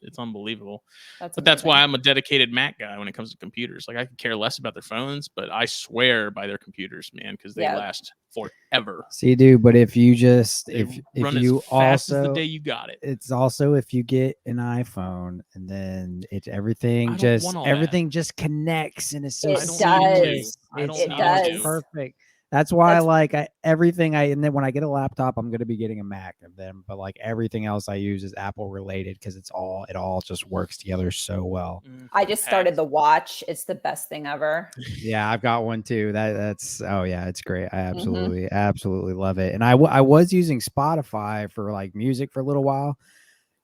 It's unbelievable. That's but that's why I'm a dedicated Mac guy when it comes to computers. Like I could care less about their phones, but I swear by their computers, man, because they last forever. See, dude, but if you just They if run you as fast as the day you got it. It's also if you get an iPhone and then it's everything just connects and it's so does. It does. Perfect. That's why and then when I get a laptop, I'm gonna be getting a Mac of them. But like everything else I use is Apple related because it all just works together so well. I just started the watch. It's the best thing ever. Yeah, I've got one too. That's it's great. I absolutely love it. And I was using Spotify for like music for a little while.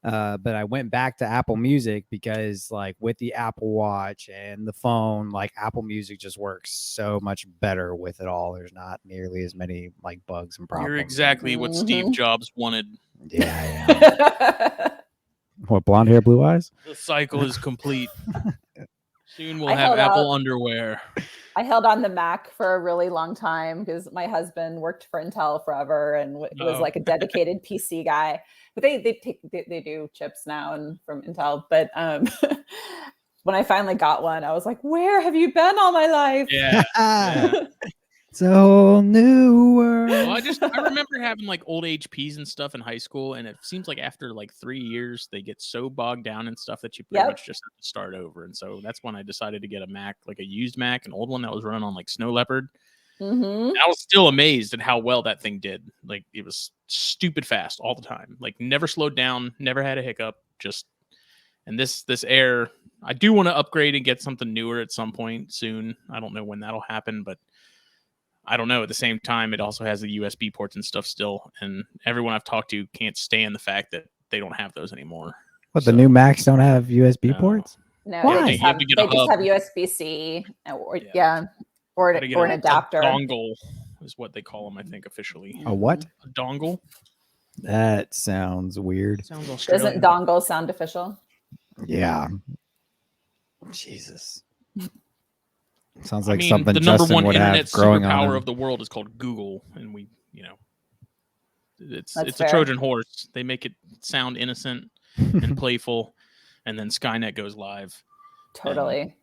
But I went back to Apple Music because like with the Apple Watch and the phone, like Apple Music just works so much better with it all. There's not nearly as many like bugs and problems. You're exactly what Steve Jobs wanted. Yeah. What, blonde hair, blue eyes? The cycle is complete. Soon we'll have Apple underwear. I held on the Mac for a really long time because my husband worked for Intel forever and was like a dedicated PC guy. But they do chips now and from Intel. But when I finally got one, I was like, "Where have you been all my life?" Yeah. It's a whole new world. Well, I remember having like old HPs and stuff in high school, and it seems like after like 3 years, they get so bogged down and stuff that you pretty much just have to start over. And so that's when I decided to get a Mac, like a used Mac, an old one that was running on like Snow Leopard. I was still amazed at how well that thing did. Like it was stupid fast all the time. Like never slowed down, never had a hiccup. And this Air, I do want to upgrade and get something newer at some point soon. I don't know when that'll happen, but I don't know. At the same time, it also has the USB ports and stuff still. And everyone I've talked to can't stand the fact that they don't have those anymore. What, the new Macs don't have USB ports? No, why? They just have USB-C or an adapter. A dongle is what they call them, I think, officially. A what? A dongle. That sounds weird. Sounds Australian. Doesn't dongle sound official? Yeah. Jesus. Sounds like something the Justin number one would internet have growing superpower on of the world is called Google, and it's fair. a Trojan horse. They make it sound innocent and playful, and then Skynet goes live. Totally.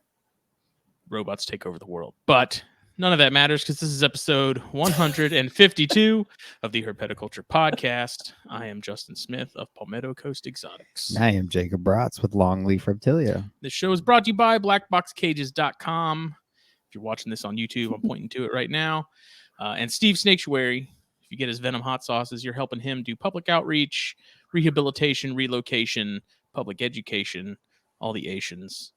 Robots take over the world, but none of that matters because this is episode 152 of the Herpetoculture podcast. I am Justin Smith of Palmetto Coast Exotics. I am Jacob Bratz with Longleaf Reptilia. This show is brought to you by BlackBoxCages.com. If you're watching this on YouTube, I'm pointing to it right now. And Steve Snakesuary, if you get his Venom hot sauces, you're helping him do public outreach, rehabilitation, relocation, public education, all the Asians.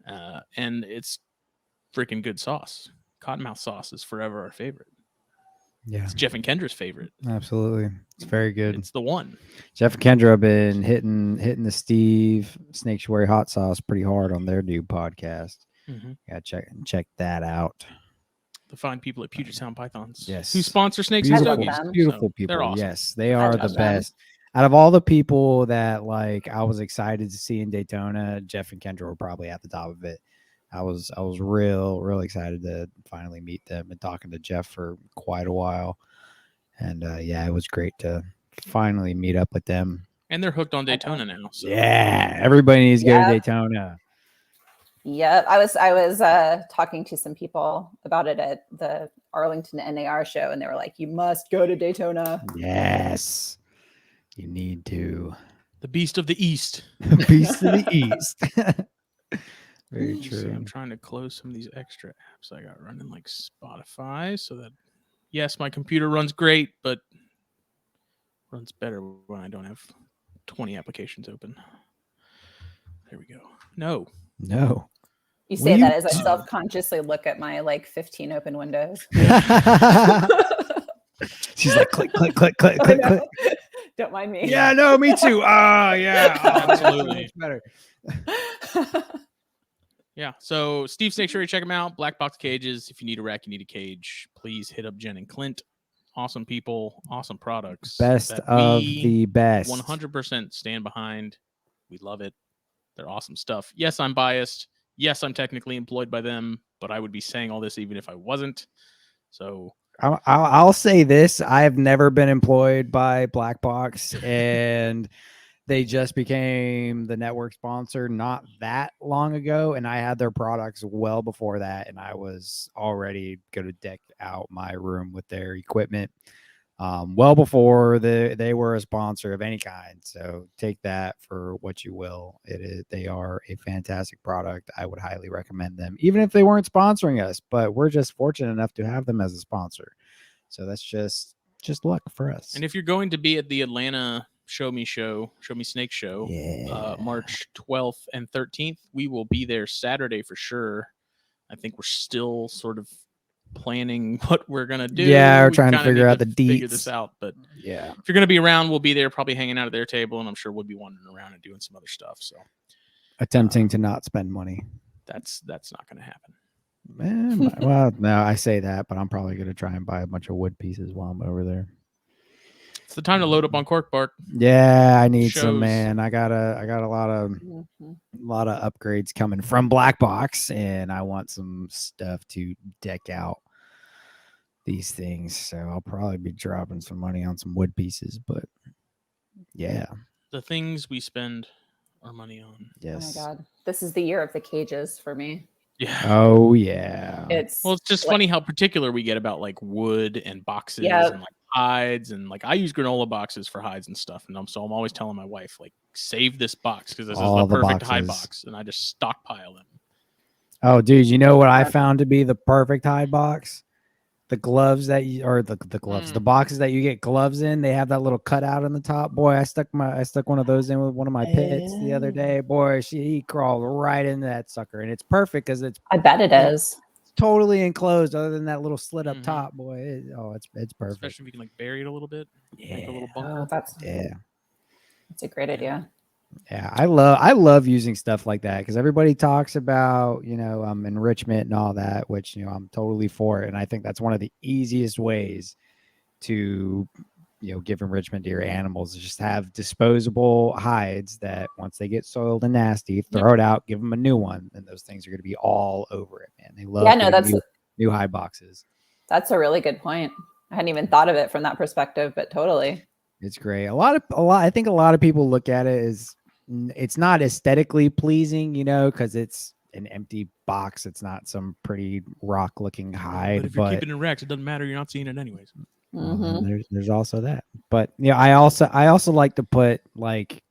And it's freaking good sauce. Cottonmouth sauce is forever our favorite. Yeah. It's Jeff and Kendra's favorite. Absolutely. It's very good. It's the one. Jeff and Kendra have been hitting the Steve Snakesuary hot sauce pretty hard on their new podcast. Yeah, check that out. The fine people at Puget Sound Pythons. Yes. Who sponsor Snakes beautiful, and Doggies. Beautiful So people. They're awesome. Yes, they are the best. Out of all the people that like I was excited to see in Daytona, Jeff and Kendra were probably at the top of it. I was real excited to finally meet them and talking to Jeff for quite a while. And it was great to finally meet up with them. And they're hooked on Daytona now. So. Yeah, everybody needs to go to Daytona. Yep. I was talking to some people about it at the Arlington NAR show, and they were like, "You must go to Daytona." Yes, you need to. The Beast of the East. The Beast of the East. Very true. See, I'm trying to close some of these extra apps I got running, like Spotify, so that yes, my computer runs great, but runs better when I don't have 20 applications open. There we go. No. You say that as I self-consciously look at my like 15 open windows. She's like, click. Don't mind me. Yeah, no, me too. Absolutely. Better. Yeah, so Steve Snakesuary, check him out. BlackBox Cages. If you need a rack, you need a cage, please hit up Jen and Clint. Awesome people, awesome products. Best of the best. 100% stand behind. We love it. They're awesome stuff. Yes, I'm biased. Yes, I'm technically employed by them, but I would be saying all this even if I wasn't. So I'll say this. I have never been employed by BlackBox, and They just became the network sponsor not that long ago, and I had their products well before that, and I was already going to deck out my room with their equipment well before they were a sponsor of any kind. So take that for what you will. They are a fantastic product. I would highly recommend them, even if they weren't sponsoring us, but we're just fortunate enough to have them as a sponsor. So that's just luck for us. And if you're going to be at the Atlanta Show Me Snake Show, March 12th and 13th, we will be there Saturday for sure. I think we're still sort of planning what we're gonna do. Yeah, we're trying to figure out the figure deets. this out. But yeah, if you're gonna be around, we'll be there, probably hanging out at their table, and I'm sure we'll be wandering around and doing some other stuff. So attempting to not spend money. That's not gonna happen. Well, no, I say that, but I'm probably gonna try and buy a bunch of wood pieces while I'm over there. It's the time to load up on Cork Bark. Yeah, I need some, man. I got a lot of upgrades coming from BlackBox, and I want some stuff to deck out these things. So I'll probably be dropping some money on some wood pieces, but yeah. The things we spend our money on. Yes. Oh my God. This is the year of the cages for me. Yeah. Oh yeah. It's just funny how particular we get about like wood and boxes and like hides, and like I use granola boxes for hides and stuff, and I'm always telling my wife, like, save this box because this is the perfect hide box, and I just stockpile them. Oh, dude, you know what I found to be the perfect hide box? The gloves that you, or the gloves, the boxes that you get gloves in, they have that little cutout on the top. Boy, I stuck one of those in with one of my pets the other day. Boy, he crawled right into that sucker, and it's perfect because I bet it is. Totally enclosed, other than that little slit up top. Boy, it's perfect. Especially if you can like bury it a little bit, make a little bunker. That's a great idea. Yeah, I love using stuff like that because everybody talks about enrichment and all that, which I'm totally for it, and I think that's one of the easiest ways to give enrichment to your animals is just have disposable hides that once they get soiled and nasty, throw it out, give them a new one, and those things are going to be all over it, man. They love new hide boxes. That's a really good point. I hadn't even thought of it from that perspective, but totally. It's great. I think a lot of people look at it as it's not aesthetically pleasing, because it's an empty box. It's not some pretty rock looking hide. But if you're keeping it wrecked, it doesn't matter. You're not seeing it anyways. There's also that. But I also like to put like,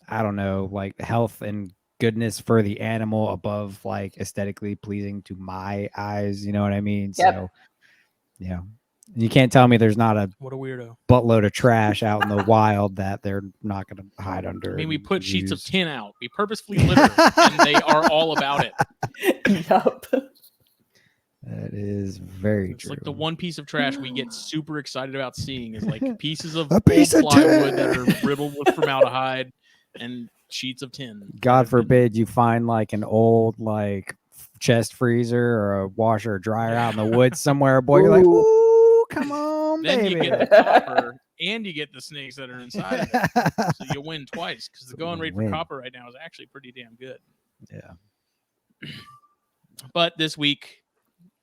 I don't know, like health and goodness for the animal above like aesthetically pleasing to my eyes. You know what I mean? Yep. So yeah. You can't tell me there's not a weirdo buttload of trash out in the wild that they're not going to hide under. I mean, we put sheets of tin out. We purposefully litter, and they are all about it. Yep. That is very true. Like the one piece of trash we get super excited about seeing is like pieces of old plywood that are riddled with formaldehyde and sheets of tin. God forbid you find like an old like chest freezer or a washer or dryer out in the woods somewhere. Boy, you're like, ooh. Come on, then baby. You get the copper and you get the snakes that are inside of it. So you win twice because the going rate for copper right now is actually pretty damn good. Yeah. But this week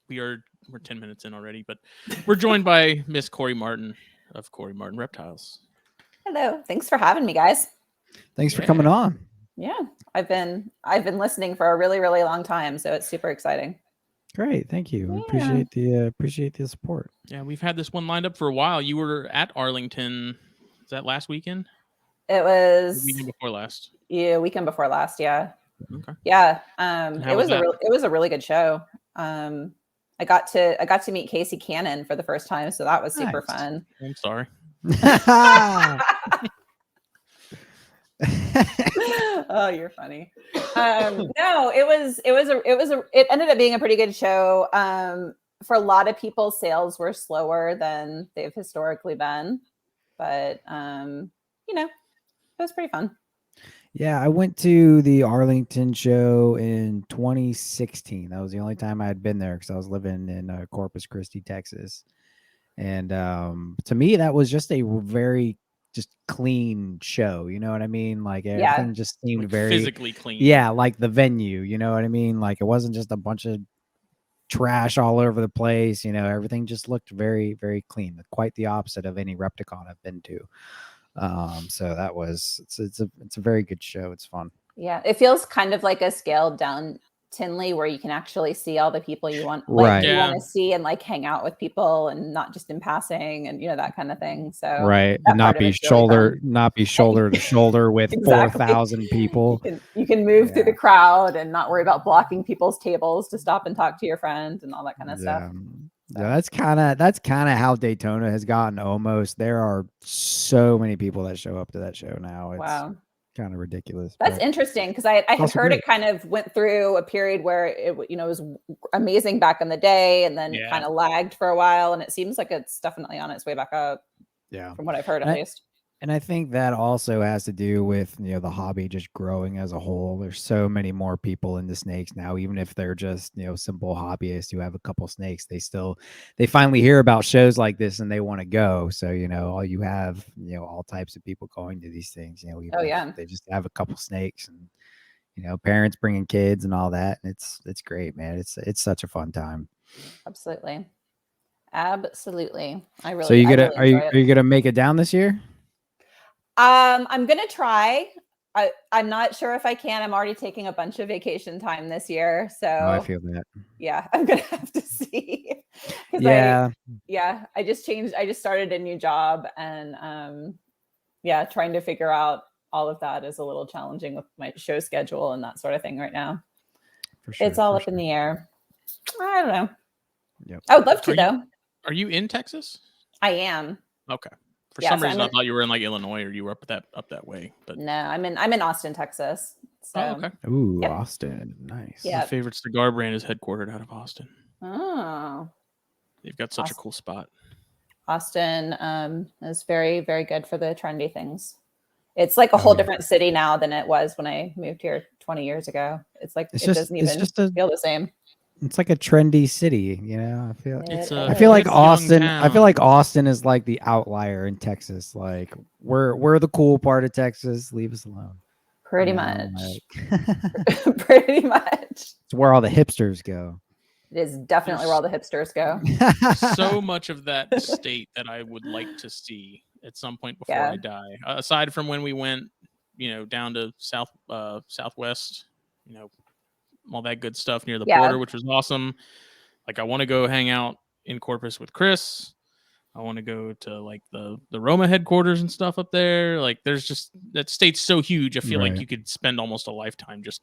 we're 10 minutes in already, but we're joined by Miss Kori Martin of Kori Martin Reptiles. Hello. Thanks for having me, guys. Thanks for coming on. Yeah. I've been listening for a really, really long time, so it's super exciting. Great, thank you. Yeah. Appreciate the support. Yeah, we've had this one lined up for a while. You were at Arlington. Was that last weekend? It was the weekend before last. Yeah, weekend before last. Yeah. Okay. Yeah. It was a really good show. I got to meet Casey Cannon for the first time, so that was super fun. I'm sorry. Oh, you're funny. No, it ended up being a pretty good show. For a lot of people, sales were slower than they've historically been, but it was pretty fun. Yeah, I went to the Arlington show in 2016. That was the only time I had been there because I was living in Corpus Christi, Texas. And to me, that was just a very clean show. You know what I mean? Like everything just seemed like very physically clean. Yeah, like the venue. You know what I mean? Like it wasn't just a bunch of trash all over the place. Everything just looked very, very clean. Quite the opposite of any Repticon I've been to. So that was it's a very good show. It's fun. Yeah, it feels kind of like a scaled down Tinley where you can actually see all the people you want, Right. you want to see and like hang out with people and not just in passing and that kind of thing. So right, that and not be shoulder to shoulder with exactly. 4,000 people. You can move through the crowd and not worry about blocking people's tables to stop and talk to your friend and all that kind of stuff. So. Yeah, that's kind of how Daytona has gotten almost. There are so many people that show up to that show now. It's kind of ridiculous. That's interesting because I had heard it kind of went through a period where it was amazing back in the day and then kind of lagged for a while, and it seems like it's definitely on its way back up. Yeah, from what I've heard at least. And I think that also has to do with, the hobby just growing as a whole. There's so many more people into snakes now, even if they're just, simple hobbyists who have a couple snakes, they finally hear about shows like this and they want to go. So, all you have, all types of people going to these things, they just have a couple snakes and, parents bringing kids and all that. And it's great, man. It's such a fun time. Absolutely. I really, so are you going to make it down this year? I'm gonna try. I'm not sure if I can. I'm already taking a bunch of vacation time this year, so I feel that. Yeah, I'm gonna have to see. Yeah, I just started a new job, and trying to figure out all of that is a little challenging with my show schedule and that sort of thing right now. For sure, it's all up in the air. I don't know. Yep. I would love to though. Are you in Texas? I am. Okay. For some reason, I thought you were in like Illinois or you were up that way. But no, I'm in Austin, Texas. So. Oh, okay. Ooh, yep. Austin, nice. Yeah. My favorite cigar brand is headquartered out of Austin. Oh. They've got such a cool spot. Austin is very, very good for the trendy things. It's like a whole different city now than it was when I moved here 20 years ago. It's like it doesn't even feel the same. It's like a trendy city, I feel like Austin. I feel like Austin is like the outlier in Texas. Like we're the cool part of Texas. Leave us alone. Pretty much. Pretty much. It's where all the hipsters go. It is definitely where all the hipsters go. So much of that state that I would like to see at some point before I die. Aside from when we went, down to southwest, all that good stuff near the border, which was awesome. Like I want to go hang out in Corpus with Chris. I want to go to like the Roma headquarters and stuff up there. Like there's just that state's so huge. I feel like you could spend almost a lifetime just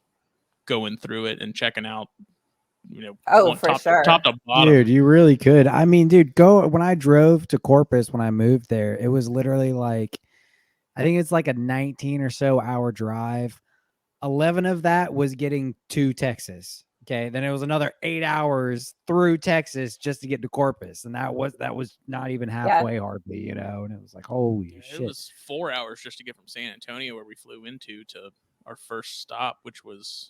going through it and checking out, for sure. Top to bottom. Dude, you really could. I mean, dude, when I drove to Corpus when I moved there, it was literally like, I think it's like a 19 or so hour drive. 11 of that was getting to Texas. Okay. Then it was another 8 hours through Texas just to get to Corpus. And that was not even halfway hardly, and it was like, holy shit. It was 4 hours just to get from San Antonio where we flew into to our first stop, which was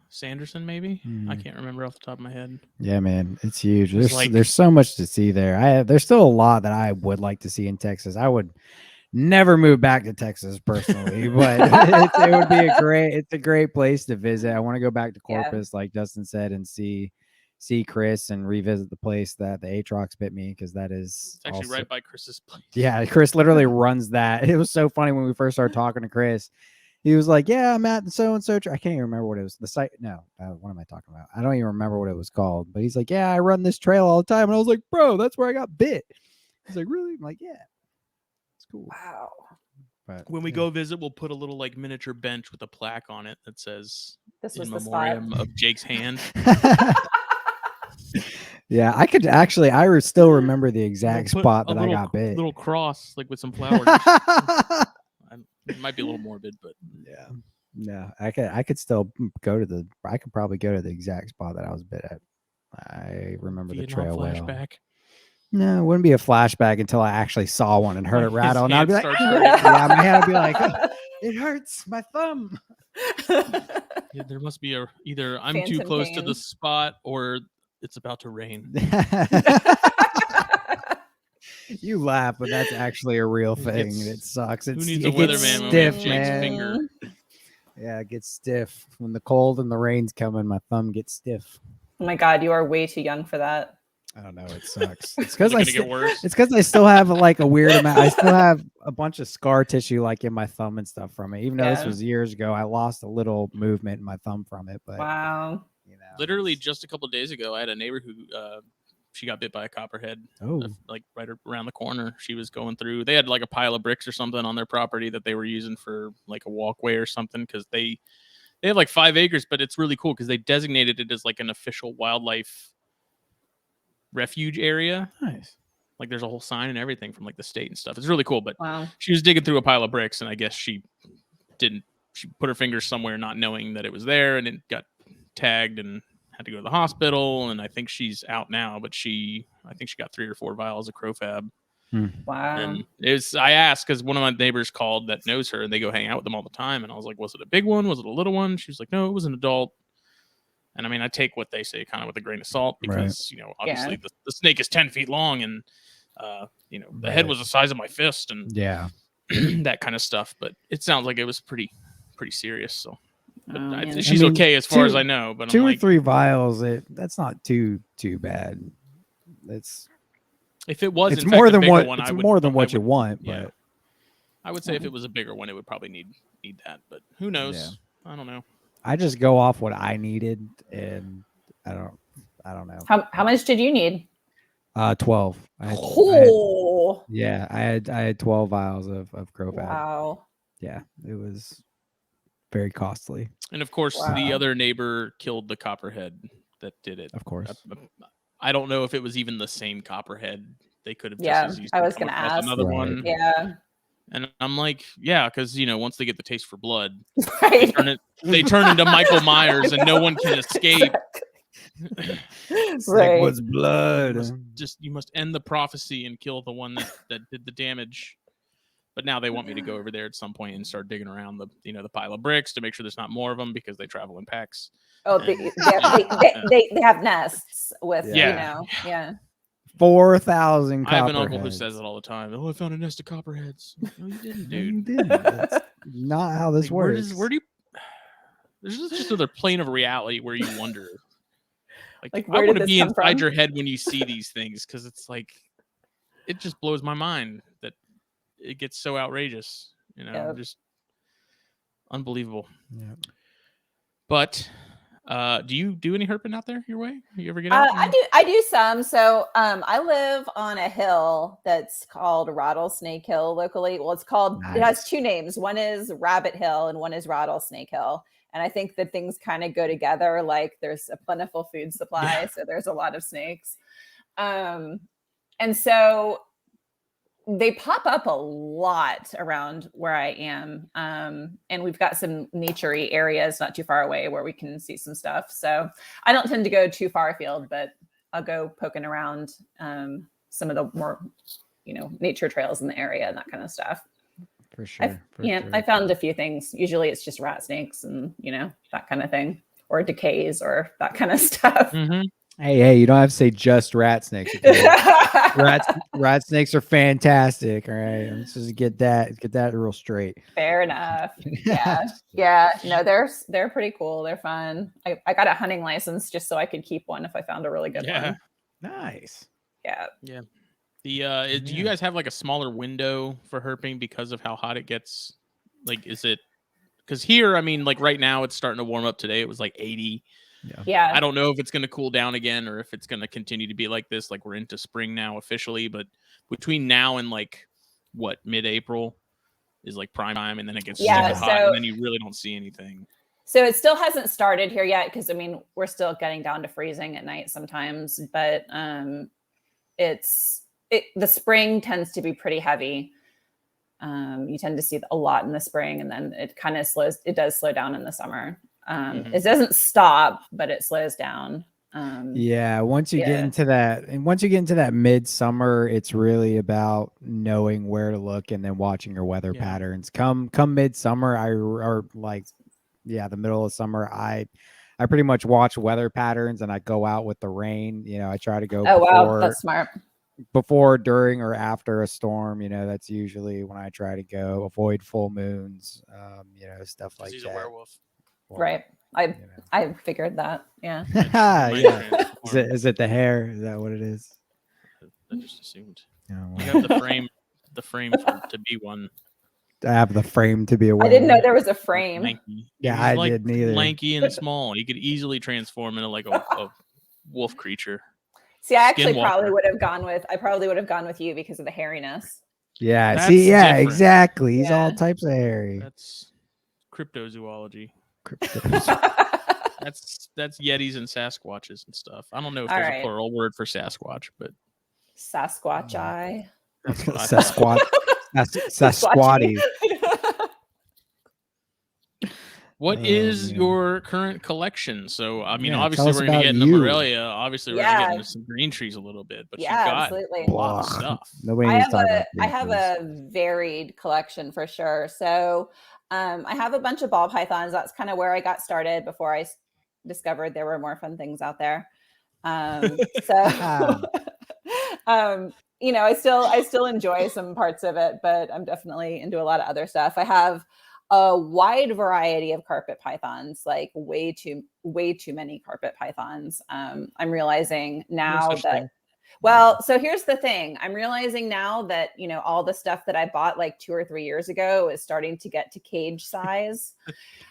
Sanderson, maybe. I can't remember off the top of my head. Yeah, man, it's huge. There's so much to see there. There's still a lot that I would like to see in Texas. I would never move back to Texas personally, but it would be it's a great place to visit. I want to go back to Corpus, like Justin said, and see Chris and revisit the place that the Aatrox bit me, because that is it's actually right by Chris's place. Yeah, Chris literally runs that. It was so funny when we first started talking to Chris. He was like, "Yeah, I'm at the so and so." I can't even remember what it was. The site? No, what am I talking about? I don't even remember what it was called. But he's like, "Yeah, I run this trail all the time," and I was like, "Bro, that's where I got bit." He's like, "Really?" I'm like, "Yeah." Cool. Wow. But when we go visit, we'll put a little like miniature bench with a plaque on it that says "This was in the memoriam spot of Jake's hand." Yeah, I could actually. I still remember the exact spot that I got bit. Little cross, like with some flowers. It might be a little morbid, but yeah, no, I could still go to I could probably go to the exact spot that I was bit at. I remember the trail flashback. well. No, it wouldn't be a flashback until I actually saw one and heard it rattle. And I'd be like, yeah, my hand would be like, oh, it hurts my thumb. Yeah, there must be either I'm too close to the spot or it's about to rain. You laugh, but that's actually a real thing. It sucks. Who needs a weatherman when stiff, we have Jake's finger? Yeah, it gets stiff. When the cold and the rain's coming, my thumb gets stiff. Oh my God, you are way too young for that. I don't know. It sucks. It's because get worse. It's because I still have like a weird amount. I still have a bunch of scar tissue like in my thumb and stuff from it. Even though this was years ago, I lost a little movement in my thumb from it. But wow, you know, literally just a couple of days ago, I had a neighbor who she got bit by a copperhead. Like right around the corner. She was going through. They had like a pile of bricks or something on their property that they were using for like a walkway or something because they have like 5 acres, but it's really cool because they designated it as like an official wildlife refuge area. Nice. Like there's a whole sign and everything from like the state and stuff. It's really cool. But wow. she was digging through a pile of bricks, and I guess she put her fingers somewhere not knowing that it was there, and it got tagged and had to go to the hospital. And I think she's out now, but I think she got 3 or 4 vials of Crofab. Wow. And I asked because one of my neighbors called that knows her, and they go hang out with them all the time. And I was like, was it a big one? Was it a little one? She was like, no, it was an adult. And I mean, I take what they say kind of with a grain of salt because, obviously the snake is 10 feet long and, the head was the size of my fist and that kind of stuff. But it sounds like it was pretty serious. So but she's okay as far as I know. But 2 or 3 vials, that's not too bad. If it was, it's more than what it's more than what you want. Yeah. But I would say if it was a bigger one, it would probably need that. But who knows? Yeah. I don't know. I just go off what I needed, and I don't know. How much did you need? 12. I had 12 vials of Crofab. Wow. Yeah, it was very costly. And of course, the other neighbor killed the copperhead that did it. Of course. I don't know if it was even the same copperhead. They could have. Yeah, just as I was going to ask another one. Yeah. And I'm like, yeah, because once they get the taste for blood, right. they turn into Michael Myers, and no one can escape. Right. What's blood? You must end the prophecy and kill the one that did the damage. But now they want me to go over there at some point and start digging around the pile of bricks to make sure there's not more of them because they travel in packs. Oh, they have nests with 4,000 I have an uncle who says it all the time. Oh, I found a nest of copperheads. No, you didn't, dude. You didn't. That's not how this works. Where do you? There's just another plane of reality where you wonder. Like where I want to did be this come inside from? your head when you see these things because it's like it just blows my mind that it gets so outrageous. Just unbelievable. Yeah. But do you do any herping out there your way? You ever get out? I do some. So I live on a hill that's called Rattlesnake Hill locally. Well, it's called, It has 2 names. One is Rabbit Hill and one is Rattlesnake Hill. And I think that things kind of go together. Like there's a plentiful food supply. So there's a lot of snakes. And so they pop up a lot around where I am. And we've got some nature-y areas not too far away where we can see some stuff. So I don't tend to go too far afield, but I'll go poking around some of the more, nature trails in the area and that kind of stuff. For sure. I found a few things. Usually it's just rat snakes and, that kind of thing, or decays or that kind of stuff. Mm-hmm. Hey, you don't have to say just rat snakes. Rat snakes are fantastic. All right, let's just get that real straight. Fair enough. Yeah. No, they're pretty cool. They're fun. I got a hunting license just so I could keep one if I found a really good one. Nice. Yeah. Do you guys have like a smaller window for herping because of how hot it gets? Like, is it? Because here, I mean, like right now, it's starting to warm up. Today, it was like 80. Yeah. I don't know if it's going to cool down again or if it's going to continue to be like this. Like we're into spring now officially, but between now and like mid-April is like prime time, and then it gets super hot, and then you really don't see anything. So it still hasn't started here yet because I mean we're still getting down to freezing at night sometimes, but the spring tends to be pretty heavy. You tend to see a lot in the spring, and then it kind of does slow down in the summer. It doesn't stop, but it slows down. Once you get into that midsummer, it's really about knowing where to look and then watching your weather patterns. Come midsummer, the middle of summer, I pretty much watch weather patterns and I go out with the rain. I try to go wow, that's smart. Before, during, or after a storm. That's usually when I try to go. Avoid full moons, stuff like that. He's a werewolf. Right. I figured that. Yeah. Yeah. Is it the hair? Is that what it is? I just assumed. Oh, You well. have the frame to be one. I have the frame to be a I werewolf. didn't know there was a frame. Lanky. Yeah, He's I like didn't either. lanky and small. He could easily transform into like a wolf creature. See, I actually Skinwalker. probably would have gone with you because of the hairiness. Yeah, That's see, yeah, different. exactly. He's Yeah. all types of hairy. That's cryptozoology. Cryptos. That's Yetis and Sasquatches and stuff. I don't know if All there's right. a plural word for Sasquatch, but Sasquatch eye. that's what I thought. Sasquatty. What is your current collection? So, I mean, Yeah, obviously, we're going to get into Morelia. Obviously, we're going to get into some green trees a little bit, but you've got absolutely. a lot of stuff. Nobody needs to talk about I have a varied collection for sure. So, I have a bunch of ball pythons. That's kind of where I got started before I discovered there were more fun things out there. So, you know, I still enjoy some parts of it, but I'm definitely into a lot of other stuff. I have a wide variety of carpet pythons, like way too many carpet pythons. I'm realizing now that, well, so here's the thing. I'm realizing now that, you know, all the stuff that I bought like 2 or 3 years ago is starting to get to cage size.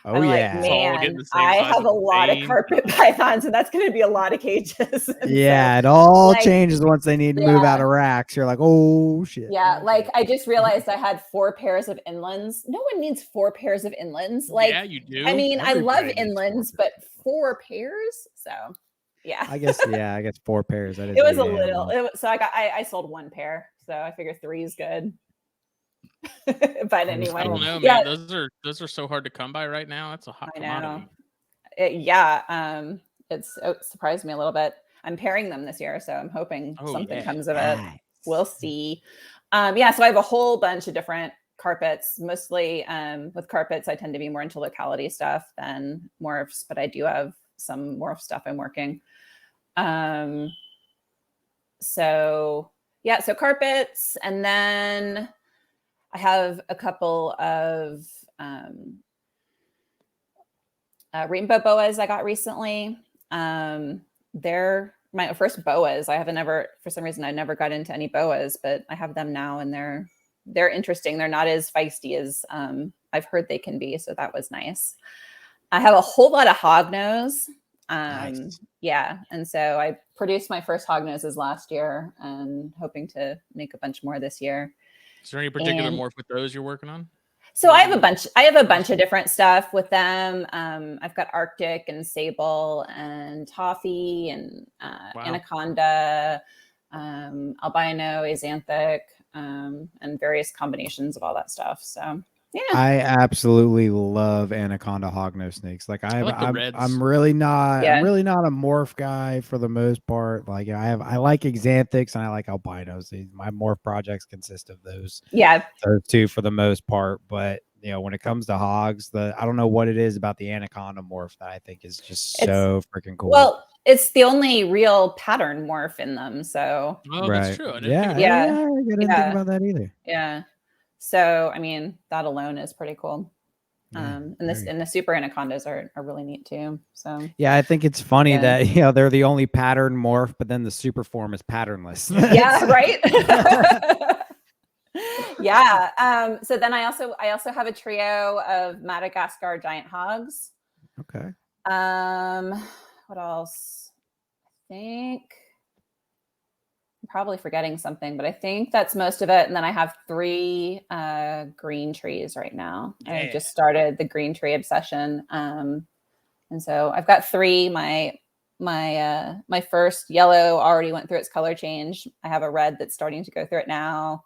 Oh, I'm yeah. like, man, I have a lot of carpet pythons, and that's going to be a lot of cages. Yeah, so, it all like, changes once they need to move out of racks. You're like, oh, shit. Yeah, like I just realized I had 4 pairs of inlands. No one needs 4 pairs of inlands. Like, yeah, you do. I mean, I love inlands, but 4 pairs. So, yeah. I guess 4 pairs. That is it was a little. So I sold 1 pair. So I figure 3 is good. But anyway, I don't know, man. Those are so hard to come by right now. That's a hot commodity. It surprised me a little bit. I'm pairing them this year, so I'm hoping something comes of it. We'll see. So I have a whole bunch of different carpets. Mostly with carpets, I tend to be more into locality stuff than morphs, but I do have some morph stuff I'm working. So carpets, and then I have a couple of rainbow boas I got recently. They're my first boas. For some reason, I never got into any boas, but I have them now, and they're interesting. They're not as feisty as I've heard they can be, so that was nice. I have a whole lot of hognose. Nice. Yeah, and so I produced my first hognoses last year, and hoping to make a bunch more this year. Is there any particular morph with those you're working on? So I have a bunch of different stuff with them. I've got Arctic and Sable and Toffee and Anaconda, albino, axanthic, and various combinations of all that stuff. So yeah, I absolutely love anaconda hognose snakes. Like I'm really not a morph guy for the most part. Like I like axanthics and I like albinos. My morph projects consist of those. Yeah, those 2 for the most part. But you know, when it comes to hogs, I don't know what it is about the anaconda morph that I think is just so freaking cool. Well, it's the only real pattern morph in them. So that's true. I didn't think about that either. Yeah. So, I mean, that alone is pretty cool. And the super anacondas are really neat too. So yeah, I think it's funny that, you know, they're the only pattern morph, but then the super form is patternless. Yeah, right. Yeah. So then I also have a trio of Madagascar giant hogs. Okay. What else? I think I'm probably forgetting something, but I think that's most of it. And then I have 3 green trees right now. Yeah. I just started the green tree obsession. And so I've got 3. My first yellow already went through its color change. I have a red that's starting to go through it now.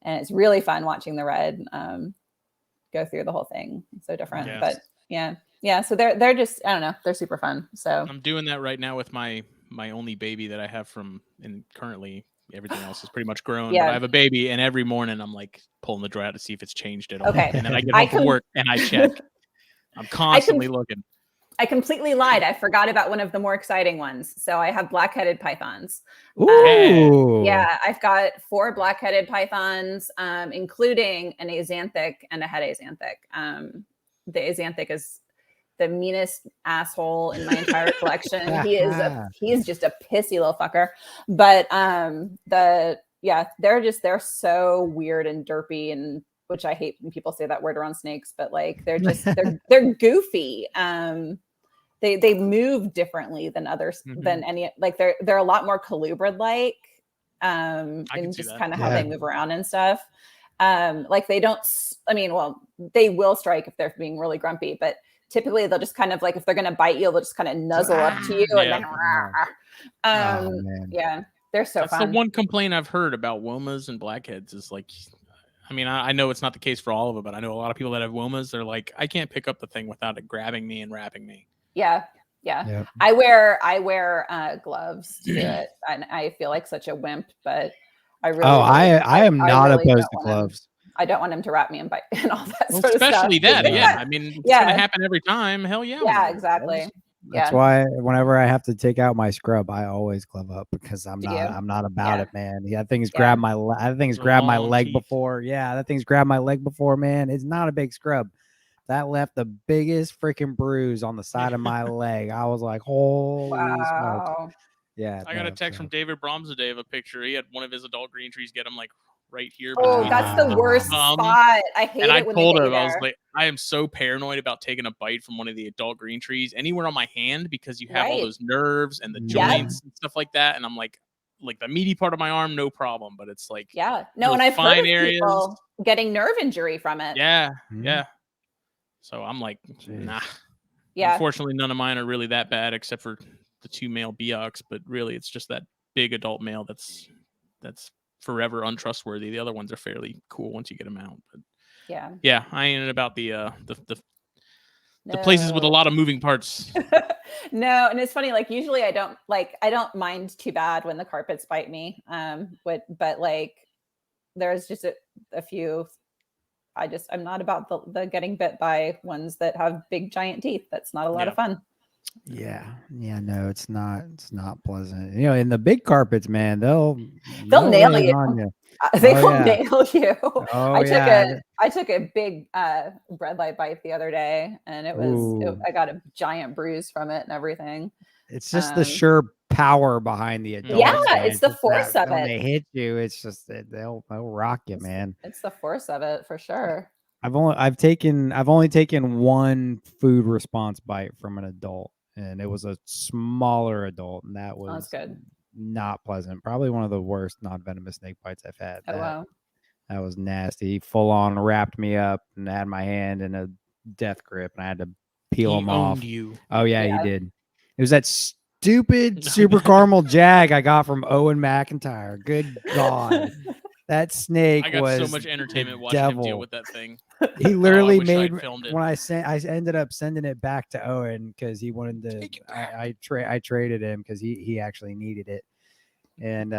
And it's really fun watching the red go through the whole thing. It's so different. Yes. But yeah. So they're just, I don't know, they're super fun. So I'm doing that right now with my only baby that I have and currently everything else is pretty much grown. Yeah. But I have a baby, and every morning I'm like pulling the drawer out to see if it's changed at all. Okay. And then I get home from work and I check. I'm constantly looking. I completely lied. I forgot about one of the more exciting ones. So I have blackheaded pythons. Ooh. I've got 4 blackheaded pythons, including an axanthic and a head axanthic. The axanthic is the meanest asshole in my entire collection. He's just a pissy little fucker. But they're so weird and derpy, and which I hate when people say that word around snakes, but like they're just they're goofy. They move differently than others than any, like they're a lot more colubrid like and just kind of how they move around and stuff. Like they don't, I mean, well, they will strike if they're being really grumpy, but typically they'll just kind of like, if they're going to bite you, they'll just kind of nuzzle up to you and then they're so fun. The one complaint I've heard about womas and blackheads is like, I mean, I know it's not the case for all of them, but I know a lot of people that have womas. They're like, I can't pick up the thing without it grabbing me and wrapping me. Yeah. I wear gloves to do it, and I feel like such a wimp, but I really. I am not opposed to gloves. I don't want him to wrap me and bite and all that sort of stuff. Especially that, yeah. I mean, it's gonna happen every time. Hell yeah. Yeah, exactly. That's why whenever I have to take out my scrub, I always glove up because I'm not about it, man. That thing's grabbed my leg before. Yeah, that thing's grabbed my leg before, man. It's not a big scrub. That left the biggest freaking bruise on the side of my leg. I was like, holy smoke. Yeah. I got a text from David Brahms today of a picture. He had one of his adult green trees get him like right here. Oh, that's the worst spot. I hate it when they get there. I was like, I am so paranoid about taking a bite from one of the adult green trees anywhere on my hand because you have all those nerves and the joints and stuff like that. And I'm like the meaty part of my arm, no problem. But it's like, and I've heard of people getting nerve injury from it. Yeah. So I'm like, nah. Yeah. Unfortunately, none of mine are really that bad except for the 2 male Beox, but really it's just that big adult male that's forever untrustworthy. The other ones are fairly cool once you get them out. But I ain't about the places with a lot of moving parts. No, and it's funny, like usually I don't mind too bad when the carpets bite me. But like there's just a few. I'm not about the getting bit by ones that have big giant teeth. That's not a lot of fun. Yeah, no, it's not pleasant. You know, in the big carpets, man, they'll nail you. They will nail you. I took a big red light bite the other day, and I got a giant bruise from it and everything. It's just the sheer power behind the adults. Yeah, it's the force of it. When they hit you, it's just they'll rock you, man. It's the force of it for sure. I've only taken one food response bite from an adult, and it was a smaller adult, and that was good. Not pleasant. Probably one of the worst non-venomous snake bites I've had. Wow. That was nasty. He full on wrapped me up and had my hand in a death grip, and I had to peel him off. Oh yeah, he did. It was that stupid super caramel jag I got from Owen McIntyre. Good God. That snake was I got so much entertainment watching him deal with that thing. He literally made when I ended up sending it back to Owen because he wanted to. I traded him because he actually needed it, and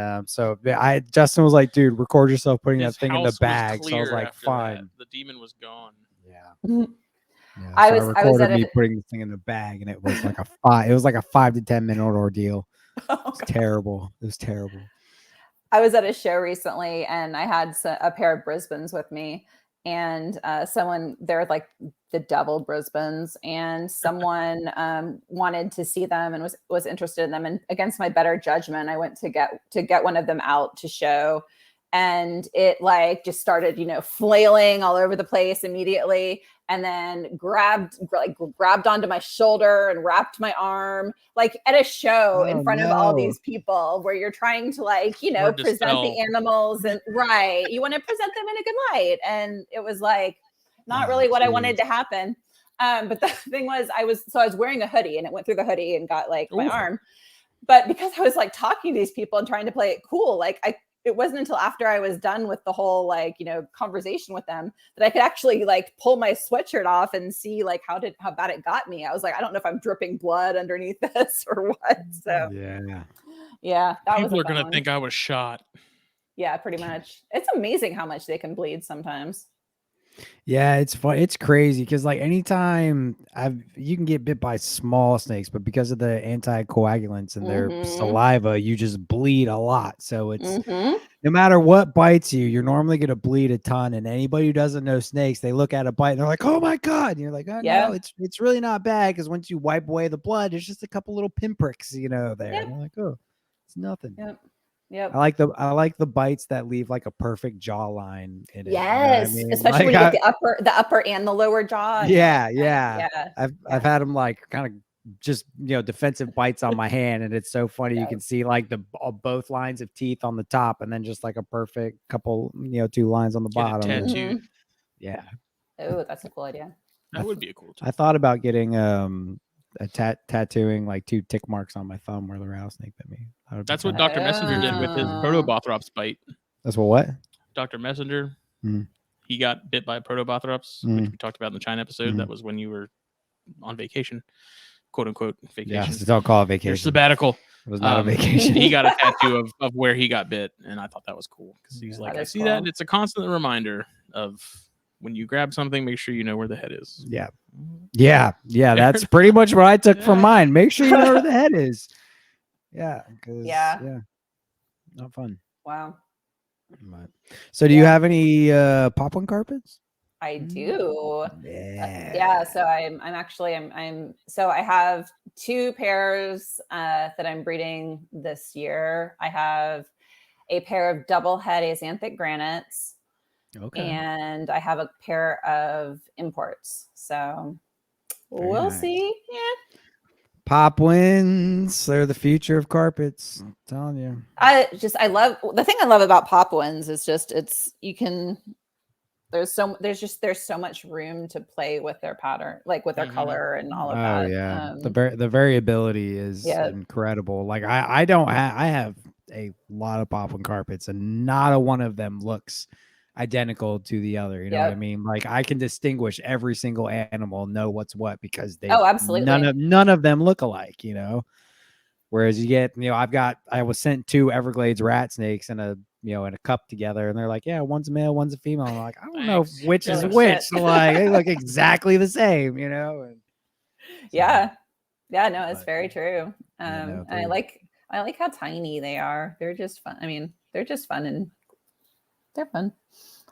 Justin was like, "Dude, record yourself putting that thing in the bag." So I was like, "Fine." The demon was gone. Yeah. Yeah, I recorded me putting the thing in the bag, and it was like a 5 to 10 minute ordeal. It's terrible. It was terrible. I was at a show recently, and I had a pair of Brisbanes with me, and they're like the devil Brisbanes, and someone wanted to see them and was interested in them, and against my better judgment, I went to get one of them out to show. And it like just started, flailing all over the place immediately, and then grabbed onto my shoulder and wrapped my arm, like at a show in front of all these people where you're trying to present the animals and you want to present them in a good light. And it was like not really what I wanted to happen. But the thing was, I was wearing a hoodie, and it went through the hoodie and got like my arm. But because I was like talking to these people and trying to play it cool, it wasn't until after I was done with the whole conversation with them that I could actually pull my sweatshirt off and see how bad it got me. I was like, I don't know if I'm dripping blood underneath this or what. So yeah, people are gonna think I was shot. Yeah, pretty much. It's amazing how much they can bleed sometimes. Yeah, it's fun. It's crazy because like anytime you can get bit by small snakes, but because of the anticoagulants in their saliva, you just bleed a lot. So it's no matter what bites you, you're normally gonna bleed a ton. And anybody who doesn't know snakes, they look at a bite and they're like, "Oh my god!" And you're like, "Oh no, it's really not bad." Because once you wipe away the blood, there's just a couple little pinpricks, there. And you're like, "Oh, it's nothing." Yep. I like the bites that leave like a perfect jawline in it. Yes, You know what I mean? especially like when you get the upper and the lower jaw. Yeah. I've had them like kind of just defensive bites on my hand, and it's so funny. You can see like both lines of teeth on the top, and then just like a perfect couple, 2 lines on the bottom. Tattooed. Yeah. Oh, that's a cool idea. That would be a cool. I thought about getting tattooing like 2 tick marks on my thumb where the rattlesnake bit me. That's what Dr. Messenger did with his Protobothrops bite. That's what? Dr. Messenger, he got bit by a Protobothrops, which we talked about in the China episode. That was when you were on vacation, quote unquote vacation. Yeah, don't call it vacation. Your sabbatical. It was not a vacation. He got a tattoo of where he got bit, and I thought that was cool because he's like, I see that, and it's a constant reminder of when you grab something, make sure you know where the head is. Yeah. That's pretty much what I took from mine. Make sure you know where the head is. Yeah. Not fun. Wow. So do you have any poplin carpets? I do. Yeah. So so I have 2 pairs that I'm breeding this year. I have a pair of double head axanthic granites. Okay. And I have a pair of imports. So we'll see. Yeah. Poplins, they're the future of carpets. I'm telling you. The thing I love about poplins is just there's so much room to play with their pattern, like with their color and all of that. Oh yeah. The variability is incredible. Like I have a lot of poplin carpets, and not a one of them looks identical to the other. You know what I mean? Like I can distinguish every single animal, know what's what, because absolutely none of them look alike, Whereas you get, I was sent 2 Everglades rat snakes in a cup together, and they're like, yeah, one's a male, one's a female. I'm like, I don't know which is which. Like they look exactly the same, And, no, it's very true. I like how tiny they are. They're just fun. I mean, they're just fun, and they're fun.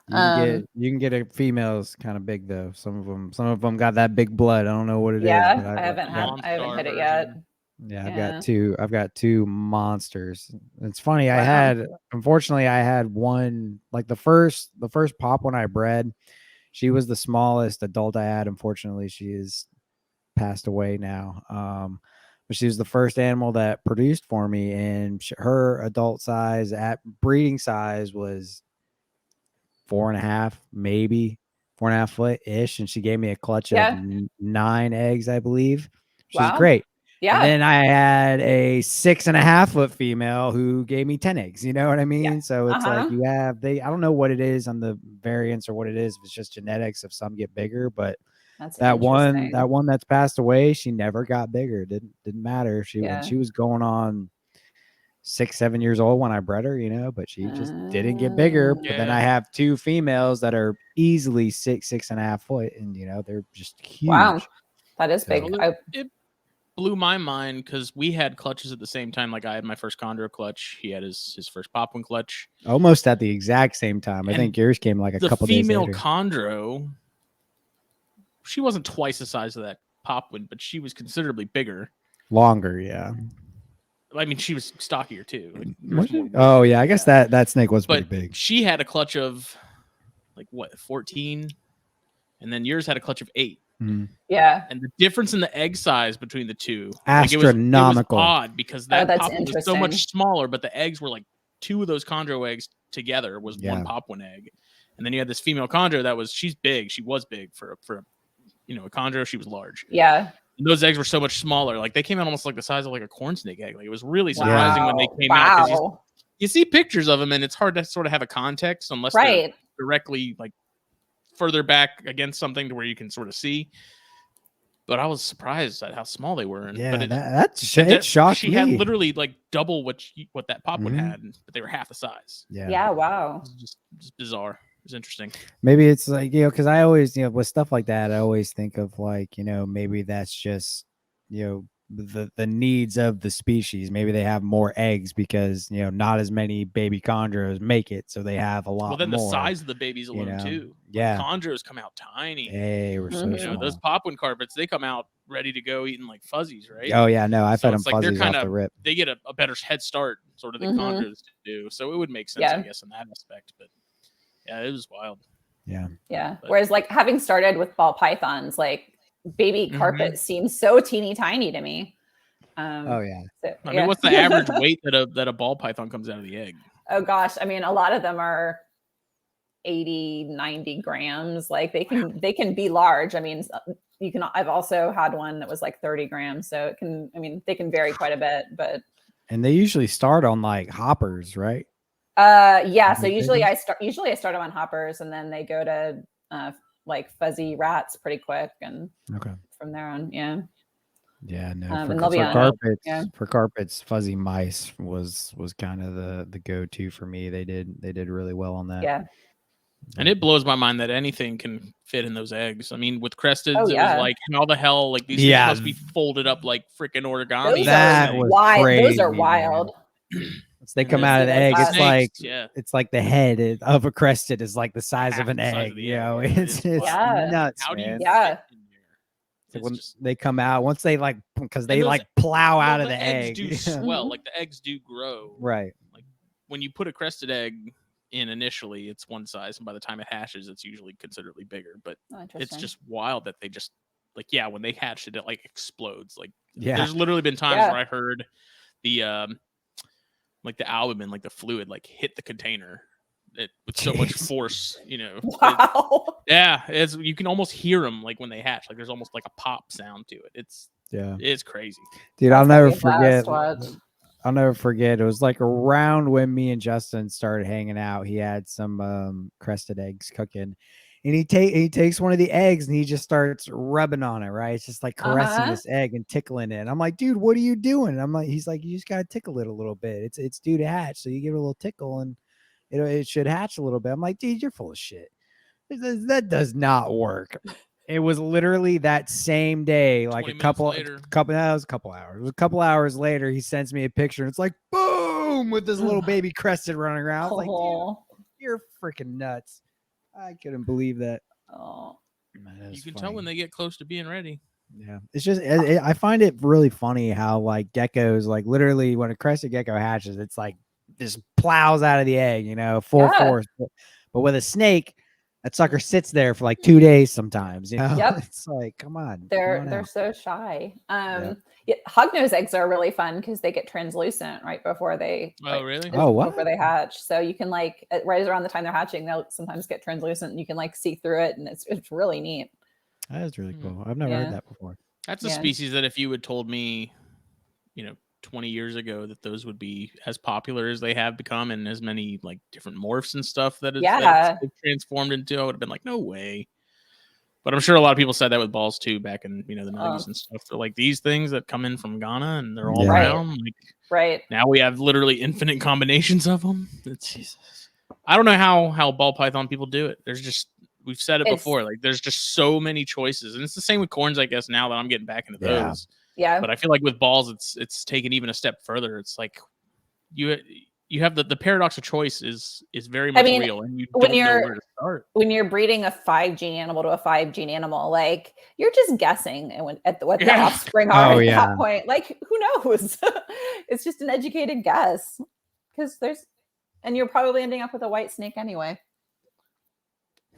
You can get a female's kind of big though. Some of them got that big blood. I don't know what it is. I haven't hit it yet. Yeah, I've got 2 monsters. It's funny. Unfortunately, I had one, like the first pop when I bred. She was the smallest adult I had. Unfortunately, she is passed away now. But she was the first animal that produced for me, and her adult size at breeding size was 4.5, maybe 4.5 foot ish, and she gave me a clutch of 9 eggs, I believe, which is great. Yeah. And then I had a 6.5 foot female who gave me 10 eggs. You know what I mean? Yeah. So it's like I don't know what it is on the variance or what it is. If it's just genetics, if some get bigger, but that one that's passed away, she never got bigger. Didn't matter. She was going on 6-7 years old when I bred her, but she just didn't get bigger. But then I have 2 females that are easily 6.5 foot, and they're just huge. Wow, that is big. It blew my mind because we had clutches at the same time. Like I had my first chondro clutch. He had his first poplin clutch. Almost at the exact same time. I think yours came like a couple days later. The female chondro, she wasn't twice the size of that poplin, but she was considerably bigger. Longer, yeah. I mean, she was stockier too. Oh yeah, I guess that snake was pretty big. She had a clutch of 14, and then yours had a clutch of 8. Mm-hmm. Yeah, and the difference in the egg size between the 2, astronomical. It was odd because that poplin was so much smaller, but the eggs were like 2 of those chondro eggs together was one poplin egg, and then you had this female chondro she's big. She was big for a chondro. She was large. Yeah. And those eggs were so much smaller. Like they came out almost like the size of like a corn snake egg. Like it was really surprising when they came out. 'Cause you see pictures of them, and it's hard to sort of have a context unless they're directly like further back against something to where you can sort of see. But I was surprised at how small they were. Yeah, it shocked me. She had literally like double what that poplin had, but they were half the size. Yeah. Wow. Just bizarre. was interesting. Maybe it's like, because I always, with stuff like that, I always think of like, maybe that's just, the needs of the species. Maybe they have more eggs because, not as many baby chondros make it. So they have a lot more. Well, then the size of the babies alone too. Yeah. Like, chondros come out tiny. Hey, we're so small. Those popwin carpets, they come out ready to go eating like fuzzies, right? Oh yeah, no, I fed them fuzzies off the rip. They get a better head start, sort of, than chondros do. So it would make sense, I guess, in that aspect. But yeah, it was wild. Yeah. Yeah. But, whereas like having started with ball pythons, like baby carpet seems so teeny tiny to me. Oh yeah. So, I mean, what's the average weight that a ball python comes out of the egg? Oh gosh. I mean, a lot of them are 80, 90 grams. Like they can be large. I mean, I've also had one that was like 30 grams. So they can vary quite a bit, but. And they usually start on like hoppers, right? Yeah. So usually I start them on hoppers, and then they go to like fuzzy rats pretty quick, and from there on, yeah. Yeah, no. For carpets, fuzzy mice was kind of the go-to for me. They did really well on that. Yeah. And it blows my mind that anything can fit in those eggs. I mean, with cresteds, it was like, how the hell, like these things must be folded up like freaking origami. That was crazy. Those are wild. They come out of the egg. It's like the head of a crested is like the size of an egg. It's nuts. How do you when they come out, once they because they plow out of the egg. Do swell, like the eggs do grow. Right. Like when you put a crested egg in initially, it's one size, and by the time it hatches, it's usually considerably bigger. But it's just wild that they just when they hatch it like explodes. Like there's literally been times where I heard the like the albumin, like the fluid, like hit the container with so much force, Wow. It's you can almost hear them like when they hatch. Like there's almost like a pop sound to it. It's crazy, dude. I'll never forget. It was like around when me and Justin started hanging out. He had some crested eggs cooking, and he takes one of the eggs and he just starts rubbing on it. Right, it's just like caressing this egg and tickling it. And I'm like, dude, what are you doing? And he's like, you just gotta tickle it a little bit. It's due to hatch, so you give it a little tickle and it should hatch a little bit. I'm like, dude, you're full of shit. That does not work. It was literally that same day, like a couple hours later, he sends me a picture. And it's like, boom, with this little baby crested running around. I was like, dude, you're freaking nuts. I couldn't believe that. Oh, man, you can tell when they get close to being ready. Yeah, it's just I find it really funny how like geckos, like literally when a crested gecko hatches, it's like just plows out of the egg, full force. But with a snake, that sucker sits there for like 2 days sometimes. Yep. It's like, come on. They're so shy. Hognose eggs are really fun because they get translucent right before they. Really? Before they hatch, so you can right around the time they're hatching, they'll sometimes get translucent, and you can see through it, and it's really neat. That is really cool. I've never heard that before. That's a species that if you had told me, 20 years ago that those would be as popular as they have become and as many like different morphs and stuff that it's transformed into, I would have been like, no way. But I'm sure a lot of people said that with balls too back in the 90s and stuff. They're like these things that come in from Ghana and they're all brown. Right. Now we have literally infinite combinations of them. I don't know how ball python people do it. We've said it before. Like there's just so many choices, and it's the same with corns, I guess. Now that I'm getting back into those. Yeah. But I feel like with balls, it's taken even a step further. It's like you have the paradox of choice is very much real, and you don't know where to start. When you're breeding a 5 gene animal to a 5 gene what the offspring are at that point. Like who knows? It's just an educated guess because and you're probably ending up with a white snake anyway.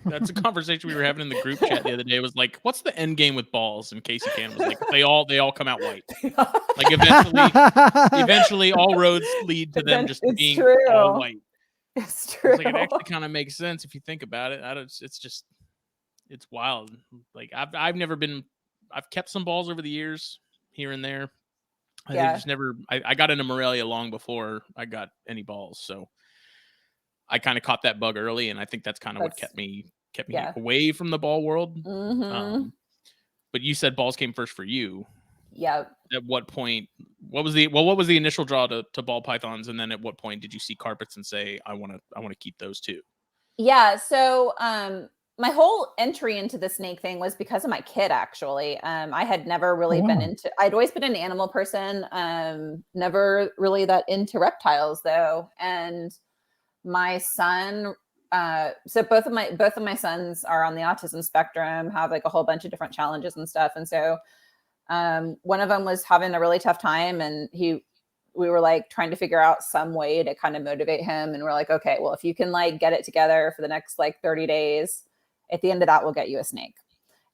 That's a conversation we were having in the group chat the other day. It was like, what's the end game with balls? And Casey Cannon was like, they all come out white. Like eventually all roads lead to them just being all white. It's true. It actually kind of makes sense if you think about it. It's wild. Like I've kept some balls over the years here and there. I got into Morelia long before I got any balls. So I kind of caught that bug early, and I think that's kind of what kept me away from the ball world. But you said balls came first for you. Yeah. At what point? What was the initial draw to ball pythons, and then at what point did you see carpets and say, I want to keep those too? Yeah. So, my whole entry into the snake thing was because of my kid, actually. I had never really been into, I'd always been an animal person, never really that into reptiles though. And my son, so both of my sons are on the autism spectrum, have like a whole bunch of different challenges and stuff. And so, one of them was having a really tough time, and we were like trying to figure out some way to kind of motivate him. And we're like, okay, well, if you can like get it together for the next like 30 days, at the end of that, we'll get you a snake.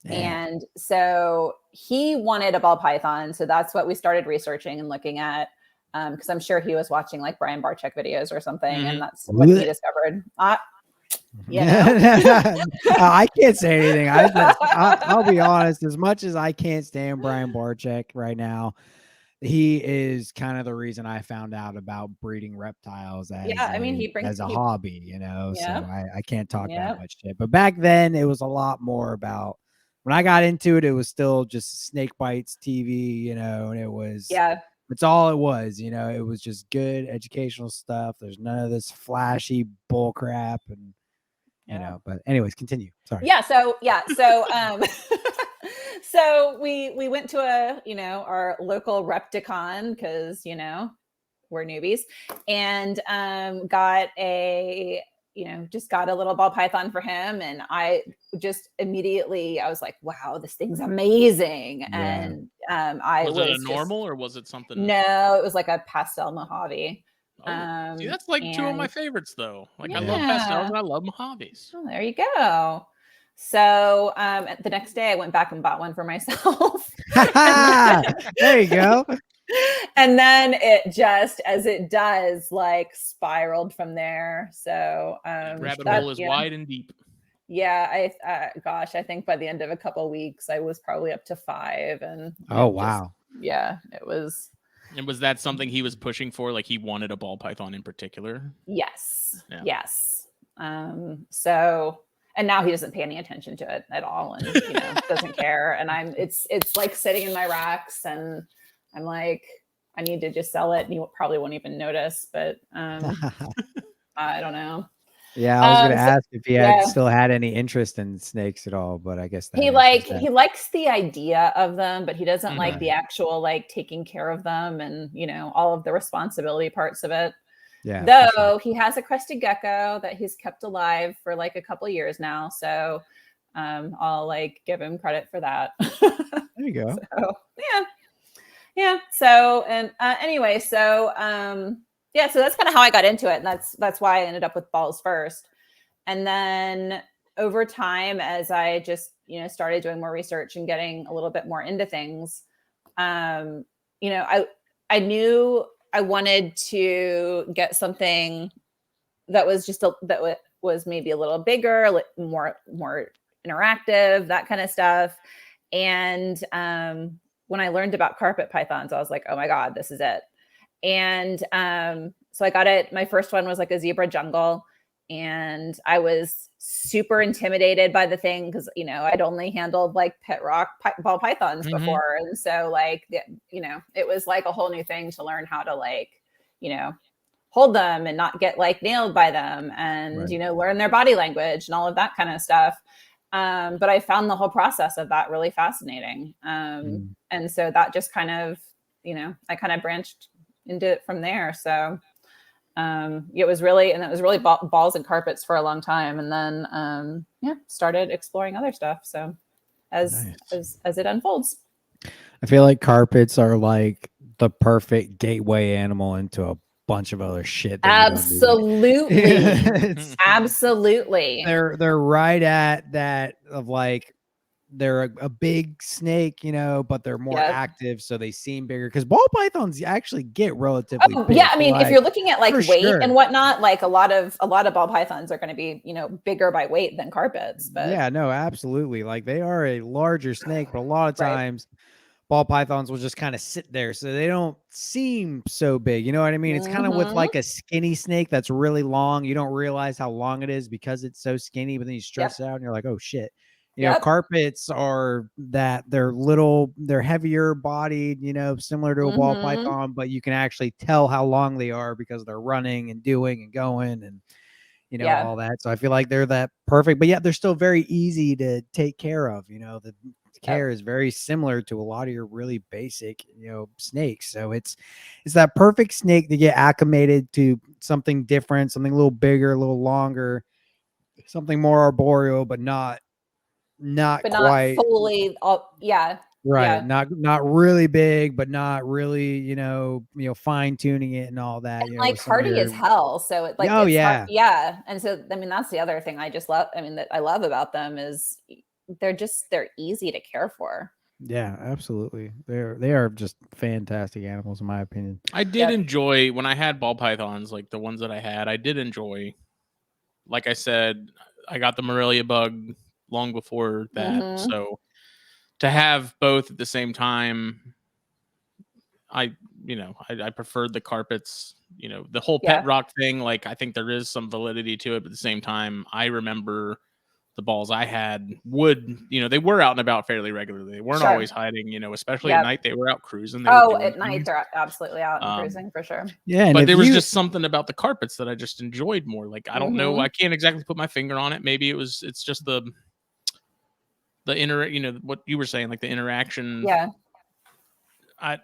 Yeah. And so he wanted a ball python. So that's what we started researching and looking at. Because I'm sure he was watching like Brian Barczyk videos or something, and that's what he discovered. You know? I can't say anything. I'll be honest. As much as I can't stand Brian Barczyk right now, he is kind of the reason I found out about breeding reptiles as a hobby, you know. Yeah. So I can't talk that much shit. But back then it was a lot more about, when I got into it, it was still just snake bites TV, you know, and it was it's all it was, you know. It was just good educational stuff. There's none of this flashy bull crap, and you know. But anyways, continue. Sorry. So so we went to our local Repticon, because we're newbies, and got a little ball python for him. And I just immediately, I was like, wow, this thing's amazing. Yeah. And was it a normal or was it something? No, it was like a pastel Mojave. See, that's like two of my favorites though. Like I love pastels and I love Mojaves. Oh, there you go. So the next day I went back and bought one for myself. There you go. And then it just, as it does, like spiraled from there. So rabbit hole is wide and deep. Yeah, I think by the end of a couple of weeks I was probably up to 5. And wow. It was. And was that something he was pushing for? Like he wanted a ball python in particular? Yes. Yeah. Yes. So, and now he doesn't pay any attention to it at all, and doesn't care. And it's like sitting in my racks, and I'm like, I need to just sell it, and you probably won't even notice. But I don't know. Yeah, I was going to ask if he had still had any interest in snakes at all, but I guess that he likes the idea of them, but he doesn't like the actual like taking care of them and all of the responsibility parts of it. Yeah. Though he has a crested gecko that he's kept alive for like a couple of years now, so I'll like give him credit for that. There you go. So, yeah. So anyway, so so that's kind of how I got into it. And that's why I ended up with balls first. And then over time, as I just, started doing more research and getting a little bit more into things, I knew I wanted to get something that was was maybe a little bigger, more interactive, that kind of stuff. And when I learned about carpet pythons, I was like, oh my God, this is it. And so I got it. My first one was like a zebra jungle. And I was super intimidated by the thing because, I'd only handled like pet rock ball pythons before. And so like, it was like a whole new thing to learn how to like, hold them and not get like nailed by them and, learn their body language and all of that kind of stuff. But I found the whole process of that really fascinating. And so that just kind of, I kind of branched into it from there. So it was really balls and carpets for a long time, and then started exploring other stuff. So as it unfolds, I feel like carpets are like the perfect gateway animal into a bunch of other shit. Absolutely. Absolutely. They're right at that of like, they're a big snake, but they're more active, so they seem bigger. Because ball pythons actually get relatively big. Yeah, I mean, if you're looking at like weight and whatnot, like a lot of ball pythons are going to be, bigger by weight than carpets. But yeah, no, absolutely. Like they are a larger snake, but a lot of times ball pythons will just kind of sit there, so they don't seem so big. You know what I mean? It's kind of with like a skinny snake that's really long. You don't realize how long it is because it's so skinny, but then you stretch it out and you're like, oh shit. Carpets are that they're heavier bodied, similar to a ball python, but you can actually tell how long they are because they're running and doing and going. And, you know, all that. So I feel like they're that perfect, but yet they're still very easy to take care of. You know, the care is very similar to a lot of your really basic, you know, snakes. So it's that perfect snake to get acclimated to something different, something a little bigger, a little longer, something more arboreal, but not quite fully. right. Not really big, but not really, you know, fine tuning it and all that. And You know, like with some of hardy your, as hell. So it's oh it's hard. yeah, Yeah. And so I mean that's the other thing I just love. I mean that I love about them is they're easy to care for. yeah, absolutely. They are just fantastic animals in my opinion. I did enjoy when I had ball pythons, like the ones that I had. I did enjoy. Like I said, I got the Morelia bug long before that, so to have both at the same time, I preferred the carpets. You know, the whole pet rock thing. Like I think there is some validity to it, but at the same time, I remember the balls I had they were out and about fairly regularly. They weren't always hiding, especially at night. They were out cruising. They were doing at night things. they're absolutely out and cruising for sure. Yeah, but there was just something about the carpets that I just enjoyed more. Like I don't know, I can't exactly put my finger on it. Maybe it's just the what you were saying, like the interaction. Yeah. I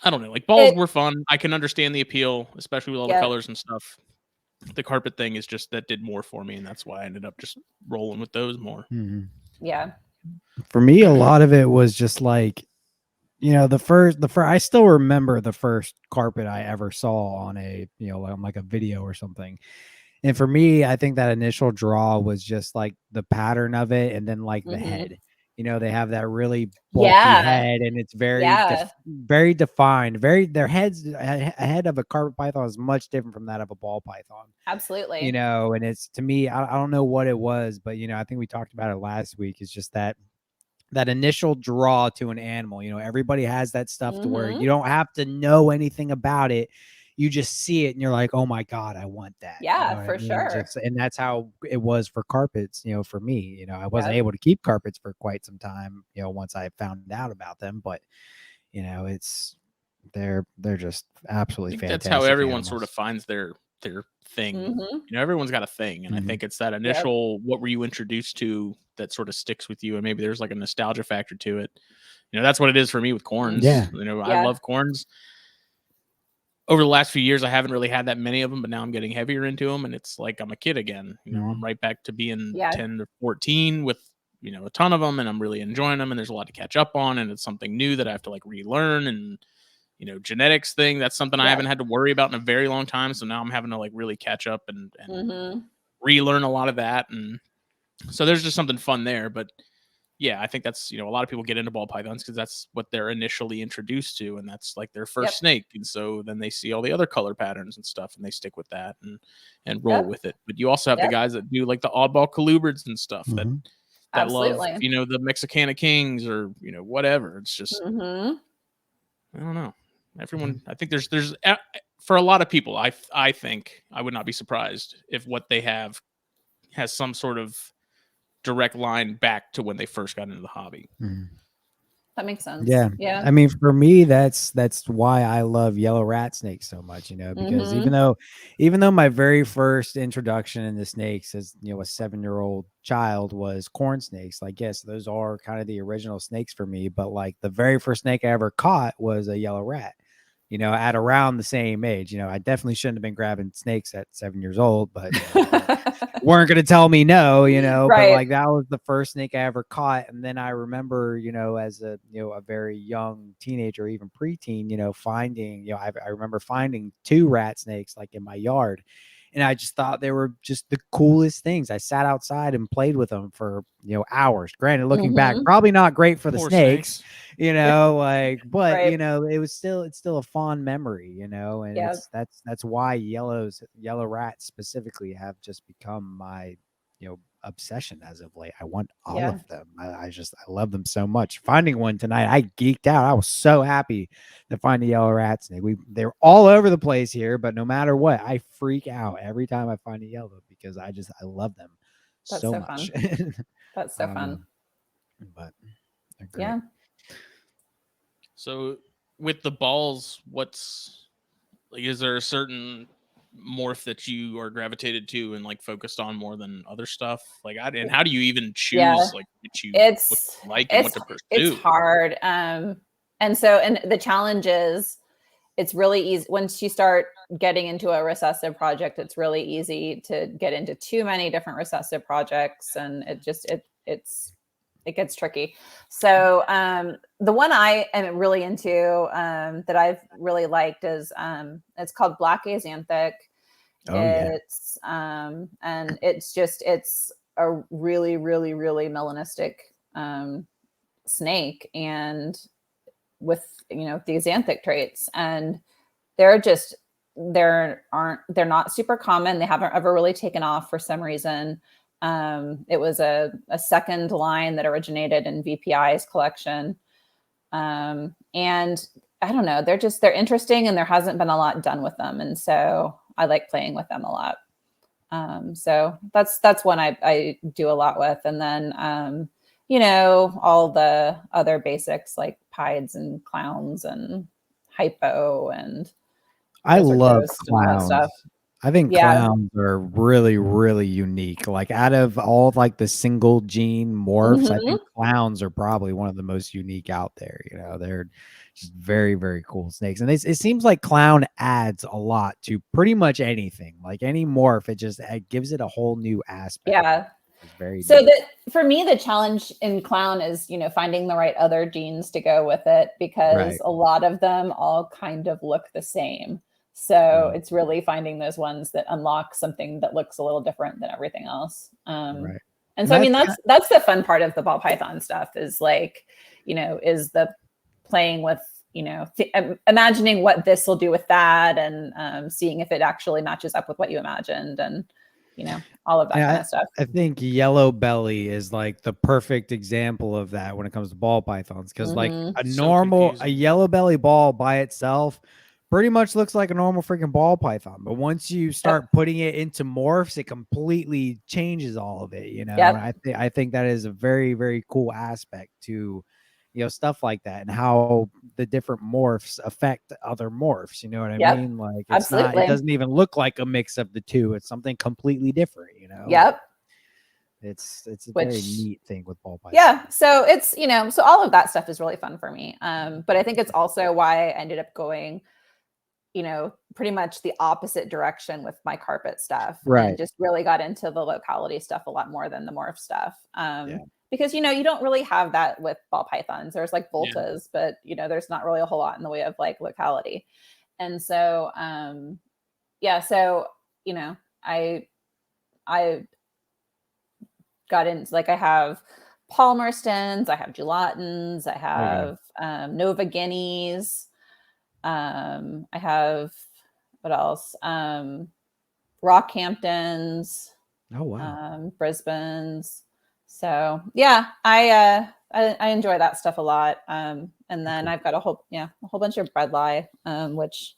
don't know. Like balls were fun. I can understand the appeal, especially with all the colors and stuff. The carpet thing is just that did more for me, and that's why I ended up just rolling with those more. Yeah. For me, a lot of it was just like, you know, the first I still remember the first carpet I ever saw on a, on like a video or something. And for me, I think that initial draw was just like the pattern of it, and then like the head. You know, they have that really bulky head, and it's very very defined. Their heads, a head of a carpet python is much different from that of a ball python. Absolutely. You know, and it's, to me, I don't know what it was, but I think we talked about it last week. It's just that initial draw to an animal. You know, everybody has that stuff to where you don't have to know anything about it. You just see it and you're like, oh my God, I want that. Yeah, for sure. And that's how it was for carpets, for me. I wasn't able to keep carpets for quite some time, once I found out about them. But, they're just absolutely fantastic. That's how everyone animals. sort of finds their thing. Everyone's got a thing. And I think it's that initial, what were you introduced to, that sort of sticks with you. And maybe there's like a nostalgia factor to it. That's what it is for me with corns. Yeah. I love corns. Over the last few years, I haven't really had that many of them, but now I'm getting heavier into them, and it's like I'm a kid again. I'm right back to being 10 to 14 with a ton of them, and I'm really enjoying them. And there's a lot to catch up on, and it's something new that I have to like relearn. And genetics thing, that's something I haven't had to worry about in a very long time. So now I'm having to like really catch up and relearn a lot of that, and so there's just something fun there. But yeah, I think that's, a lot of people get into ball pythons because that's what they're initially introduced to, and that's like their first snake. And so then they see all the other color patterns and stuff, and they stick with that and roll with it. But you also have the guys that do like the oddball colubrids and stuff that love, the Mexicana Kings or, whatever. It's just, I don't know. Everyone, I think there's for a lot of people, I think I would not be surprised if what they have has some sort of direct line back to when they first got into the hobby. That makes sense. Yeah. I mean, for me, that's why I love yellow rat snakes so much, because even though my very first introduction into snakes as, a 7-year-old child was corn snakes, like, yes, those are kind of the original snakes for me. But like the very first snake I ever caught was a yellow rat, at around the same age. I definitely shouldn't have been grabbing snakes at 7 years old, but weren't going to tell me no, but like that was the first snake I ever caught. And then I remember, as a, a very young teenager, even preteen, finding, I remember finding 2 rat snakes like in my yard. And I just thought they were just the coolest things. I sat outside and played with them for, hours. Granted, looking back, probably not great for the snakes, but it's still a fond memory, and that's why yellow rats specifically have just become my, obsession as of late. I want all of them. I love them so much. Finding one tonight, I geeked out. I was so happy to find a yellow rat snake. They're all over the place here, but no matter what, I freak out every time I find a yellow because I love them so much. That's so fun. But they're great. Yeah. So with the balls, is there a certain morph that you are gravitated to and like focused on more than other stuff? Like, and how do you even choose Yeah. like what you like and what to pursue? It's hard. And the challenge is it's really easy once you start getting into a recessive project. It's really easy to get into too many different recessive projects, and it gets tricky. So the one I am really into that I've really liked is it's called Black Axanthic. Oh yeah. It's and it's a really, really, really melanistic snake, and with the axanthic traits, and they're not super common. They haven't ever really taken off for some reason. It was a second line that originated in VPI's collection. And I don't know, they're interesting, and there hasn't been a lot done with them. And so I like playing with them a lot. So that's one I do a lot with. And then, all the other basics like pieds and clowns and hypo and I love clowns. Stuff. I think clowns are really, really unique. Like out of all like the single gene morphs, I think clowns are probably one of the most unique out there. They're just very, very cool snakes. And it seems like clown adds a lot to pretty much anything. Like any morph, it gives it a whole new aspect. Yeah. It's very so for me, the challenge in clown is, finding the right other genes to go with it, because a lot of them all kind of look the same. So it's really finding those ones that unlock something that looks a little different than everything else. And so, I mean, that's the fun part of the ball python stuff is like, is the playing with, imagining what this will do with that, and seeing if it actually matches up with what you imagined, and, all of that kind of stuff. I think yellow belly is like the perfect example of that when it comes to ball pythons. Cause like a yellow belly ball by itself pretty much looks like a normal freaking ball python. But once you start putting it into morphs, it completely changes all of it, And I think that is a very, very cool aspect to, stuff like that, and how the different morphs affect other morphs. You know what I mean? Like it doesn't even look like a mix of the two. It's something completely different, It's a very neat thing with ball pythons. Yeah. So it's, so all of that stuff is really fun for me. But I think it's also why I ended up going, pretty much the opposite direction with my carpet stuff. And just really got into the locality stuff a lot more than the morph stuff. Because, you don't really have that with ball pythons. There's like voltas, but, there's not really a whole lot in the way of like locality. And so, so, I got into, like, I have Palmerstons, I have Gelatins, I have Nova Guineas. I have, what else? Rockhamptons. Oh, wow. Brisbane's. So yeah, I enjoy that stuff a lot. And then I've got a whole bunch of bredli, which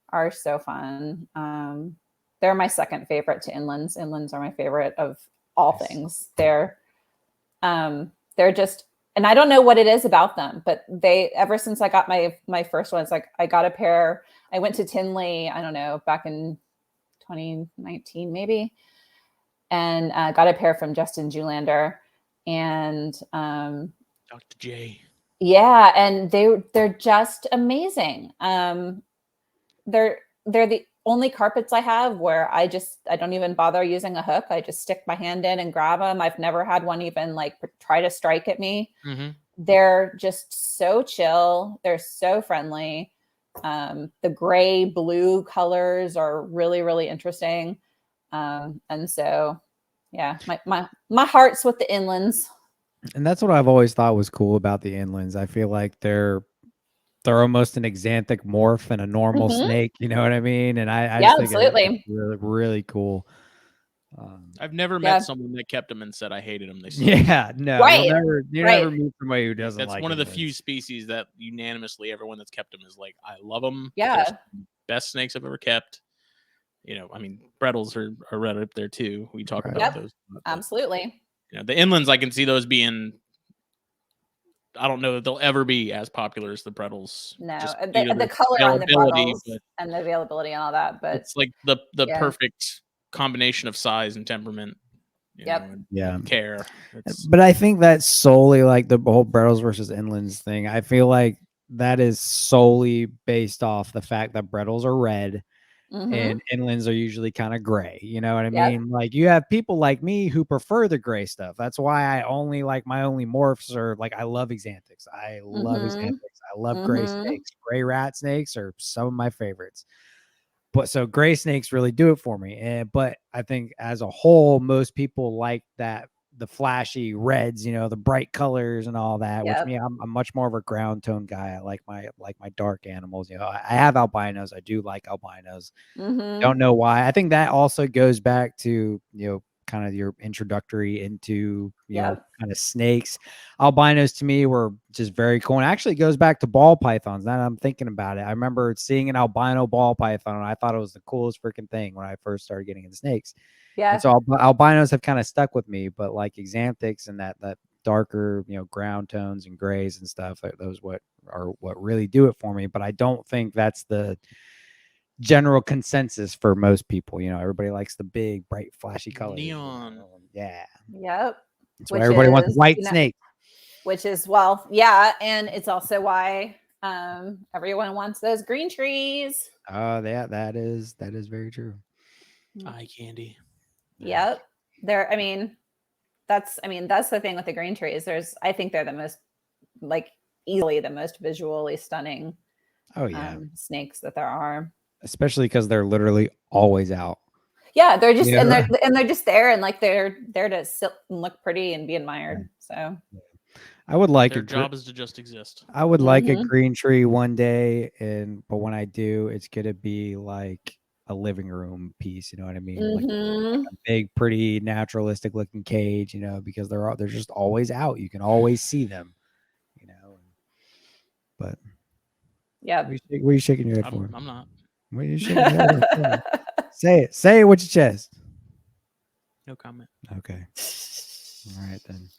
are so fun. They're my second favorite to inlands. Inlands are my favorite of all things. They're just, and I don't know what it is about them, but ever since I got my first ones, like I got a pair, I went to Tinley, I don't know, back in 2019 maybe, and got a pair from Justin Julander, and Dr. J. Yeah, and they're just amazing. They're the only carpets I have where I don't even bother using a hook. I just stick my hand in and grab them. I've never had one even like try to strike at me. They're just so chill. They're so friendly. The gray blue colors are really, really interesting. And so, yeah, my heart's with the inlands. And that's what I've always thought was cool about the inlands. I feel like they're almost an axanthic morph and a normal snake. You know what I mean? And I just think it's really, really cool. I've never met someone that kept them and said I hated them. They said, no, you'll never meet somebody who doesn't. That's like one of the inlands. few species that unanimously everyone that's kept them is like, I love them. Yeah, best snakes I've ever kept. I mean, Brettles are right up there too. We talk about those. Absolutely. The inlands, I can see those being I don't know that they'll ever be as popular as the Bredls. No, just due to the color on the availability, bottles but and the availability and all that, but it's like the yeah. perfect combination of size and temperament. You know, and care. But I think that's solely like the whole Bredls versus Inlands thing. I feel like that is solely based off the fact that Bredls are red and Inlands are usually kind of gray. You know what I mean? Like you have people like me who prefer the gray stuff. That's why I only like my only morphs are like I love Exanthics. I love Exanthics. I love gray snakes. Gray rat snakes are some of my favorites. But so gray snakes really do it for me. But I think as a whole, most people like that the flashy reds, you know, the bright colors and all that. Which me, I'm much more of a ground tone guy. I like my dark animals. You know, I have albinos. I do like albinos. Don't know why. I think that also goes back to, you know, kind of your introductory into, you know, kind of snakes. Albinos to me were just very cool. And actually goes back to ball pythons. Now that I'm thinking about it, I remember seeing an albino ball python and I thought it was the coolest freaking thing when I first started getting into snakes. And so albinos have kind of stuck with me, but like Exanthics and that darker, you know, ground tones and grays and stuff, those what really do it for me. But I don't think that's the general consensus for most people. You know, everybody likes the big, bright, flashy colors. Neon. Yeah. That's why everybody wants white snake. Which is, well, yeah. And it's also why everyone wants those green trees. Oh, that is very true. Eye candy. Yep. That's the thing with the green trees. I think they're the most, like, easily the most visually stunning snakes that there are. Especially because they're literally always out. Yeah, they're just and they're just there, and like they're there to sit and look pretty and be admired. So I would like their job is to just exist. I would like a green tree one day, but when I do, it's gonna be like a living room piece. You know what I mean? Like a big, pretty, naturalistic looking cage. You know, because they're just always out. You can always see them. You know, but yeah, what are you shaking your head for? I'm not. What are you shaking your head for? Say it with your chest. No comment. Okay. All right then.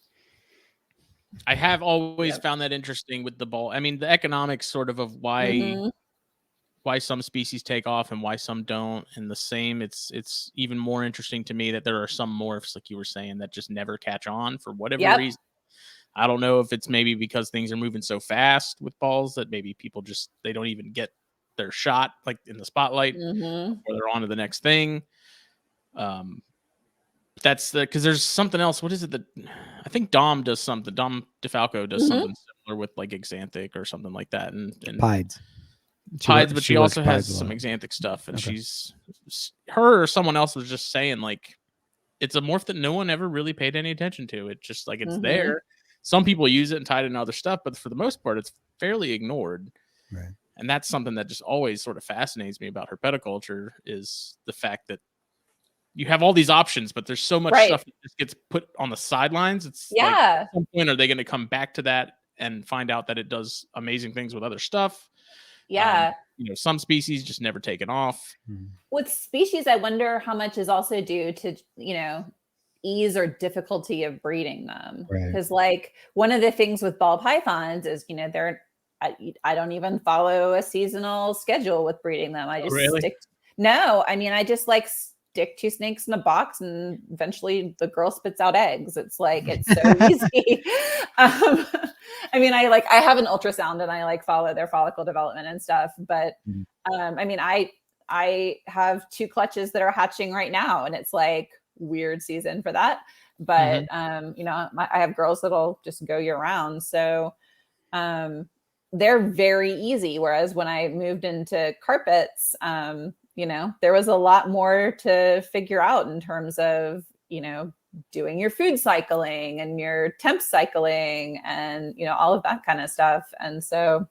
I have always found that interesting with the ball. I mean, the economics sort of why some species take off and why some don't. And the same, it's even more interesting to me that there are some morphs, like you were saying, that just never catch on for whatever reason. I don't know if it's maybe because things are moving so fast with balls that maybe people they don't even get their shot like in the spotlight or they're on to the next thing. That's because there's something else. What is it that I think Dom does something? Dom DeFalco does something similar with like Exanthic or something like that. And Pieds, but she also has some Exanthic stuff. And her or someone else was just saying like it's a morph that no one ever really paid any attention to. It's just like it's there. Some people use it and tie it in other stuff, but for the most part, it's fairly ignored. Right. And that's something that just always sort of fascinates me about herpetoculture is the fact that you have all these options, but there's so much stuff that just gets put on the sidelines. It's like at some point, are they going to come back to that and find out that it does amazing things with other stuff? Yeah. You know, some species just never taken off. With species, I wonder how much is also due to, you know, ease or difficulty of breeding them. Because like one of the things with ball pythons is, you know, I don't even follow a seasonal schedule with breeding them. I just I just like stick two snakes in a box and eventually the girl spits out eggs. It's like, it's so easy. I mean, I have an ultrasound and I like follow their follicle development and stuff, but I mean, I have two clutches that are hatching right now and it's like weird season for that. But, you know, I have girls that'll just go year round. So, they're very easy. Whereas when I moved into carpets, you know, there was a lot more to figure out in terms of, you know, doing your food cycling and your temp cycling and, you know, all of that kind of stuff. And so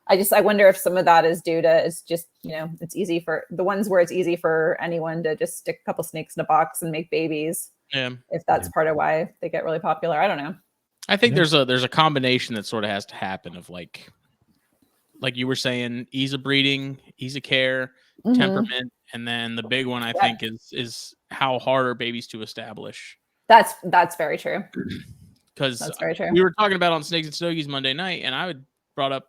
I wonder if some of that is due to, it's just, you know, it's easy for the ones where it's easy for anyone to just stick a couple snakes in a box and make babies. If that's part of why they get really popular. I don't know. I think there's a combination that sort of has to happen of like you were saying, ease of breeding, ease of care, temperament, and then the big one I think is how hard are babies to establish. That's very true. because That's very true. we were talking about on Snakes and Stogies Monday night, and I would brought up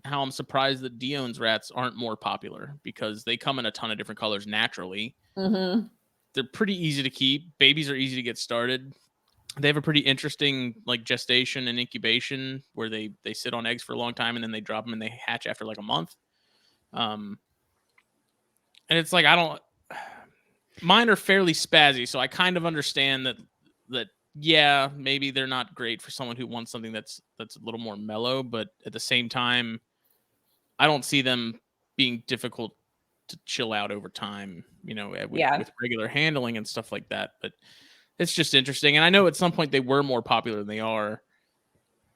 how I'm surprised that Dion's rats aren't more popular because they come in a ton of different colors naturally. Mm-hmm. They're pretty easy to keep. Babies are easy to get started. They have a pretty interesting like gestation and incubation where they sit on eggs for a long time and then they drop them and they hatch after like a month. And it's like mine are fairly spazzy, so I kind of understand that yeah, maybe they're not great for someone who wants something that's a little more mellow, but at the same time, I don't see them being difficult to chill out over time, with regular handling and stuff like that. But it's just interesting. And I know at some point they were more popular than they are.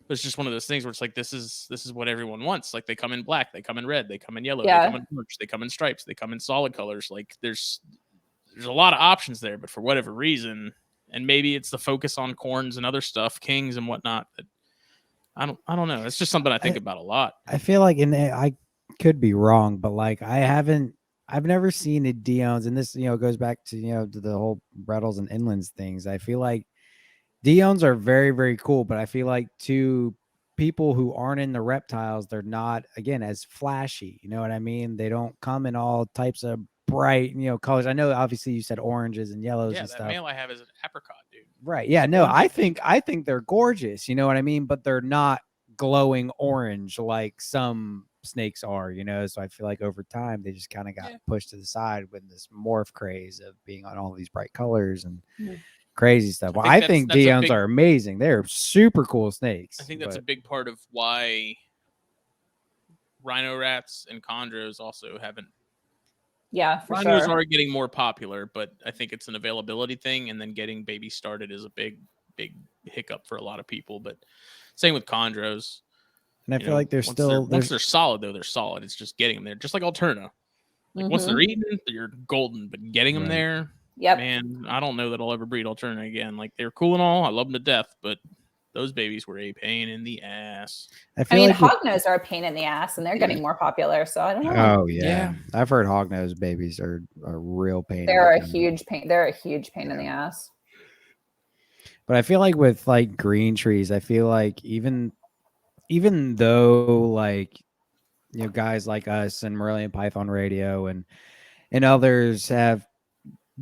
But it's just one of those things where it's like, this is what everyone wants. Like they come in black, they come in red, they come in yellow, they come in orange, they come in stripes, they come in solid colors. Like there's a lot of options there, but for whatever reason, and maybe it's the focus on corns and other stuff, kings and whatnot, but I don't know. It's just something I think about a lot. I feel like, I could be wrong, but like I've never seen a Dion's, and this goes back to to the whole Brettles and Inlands things. I feel like Dion's are very, very cool, but I feel like to people who aren't in the reptiles, they're not, again, as flashy. You know what I mean? They don't come in all types of bright, colors. I know obviously you said oranges and yellows and stuff. Yeah, that male I have is an apricot, dude. Right. Yeah, no, I think they're gorgeous, you know what I mean? But they're not glowing orange like some snakes are, so I feel like over time they just kind of got pushed to the side with this morph craze of being on all these bright colors and crazy stuff. Well, I think Dion's are amazing. They're super cool snakes. I think that's a big part of why rhino rats and chondros also haven't. Yeah, for rhinos sure. are getting more popular, but I think it's an availability thing, and then getting babies started is a big hiccup for a lot of people. But same with chondros. And I feel like they're once they're solid, though, they're solid. It's just getting them there, just like Alterna. Like once they're eaten, you're golden. But getting them there, man, I don't know that I'll ever breed Alterna again. Like they're cool and all, I love them to death, but those babies were a pain in the ass. I mean, hognose are a pain in the ass, and they're getting more popular. So I don't know. Oh yeah. I've heard hognose babies are a real pain. They're a huge pain. They're a huge pain in the ass. But I feel like with like green trees, I feel like even though like guys like us and Morelia Python Radio and others have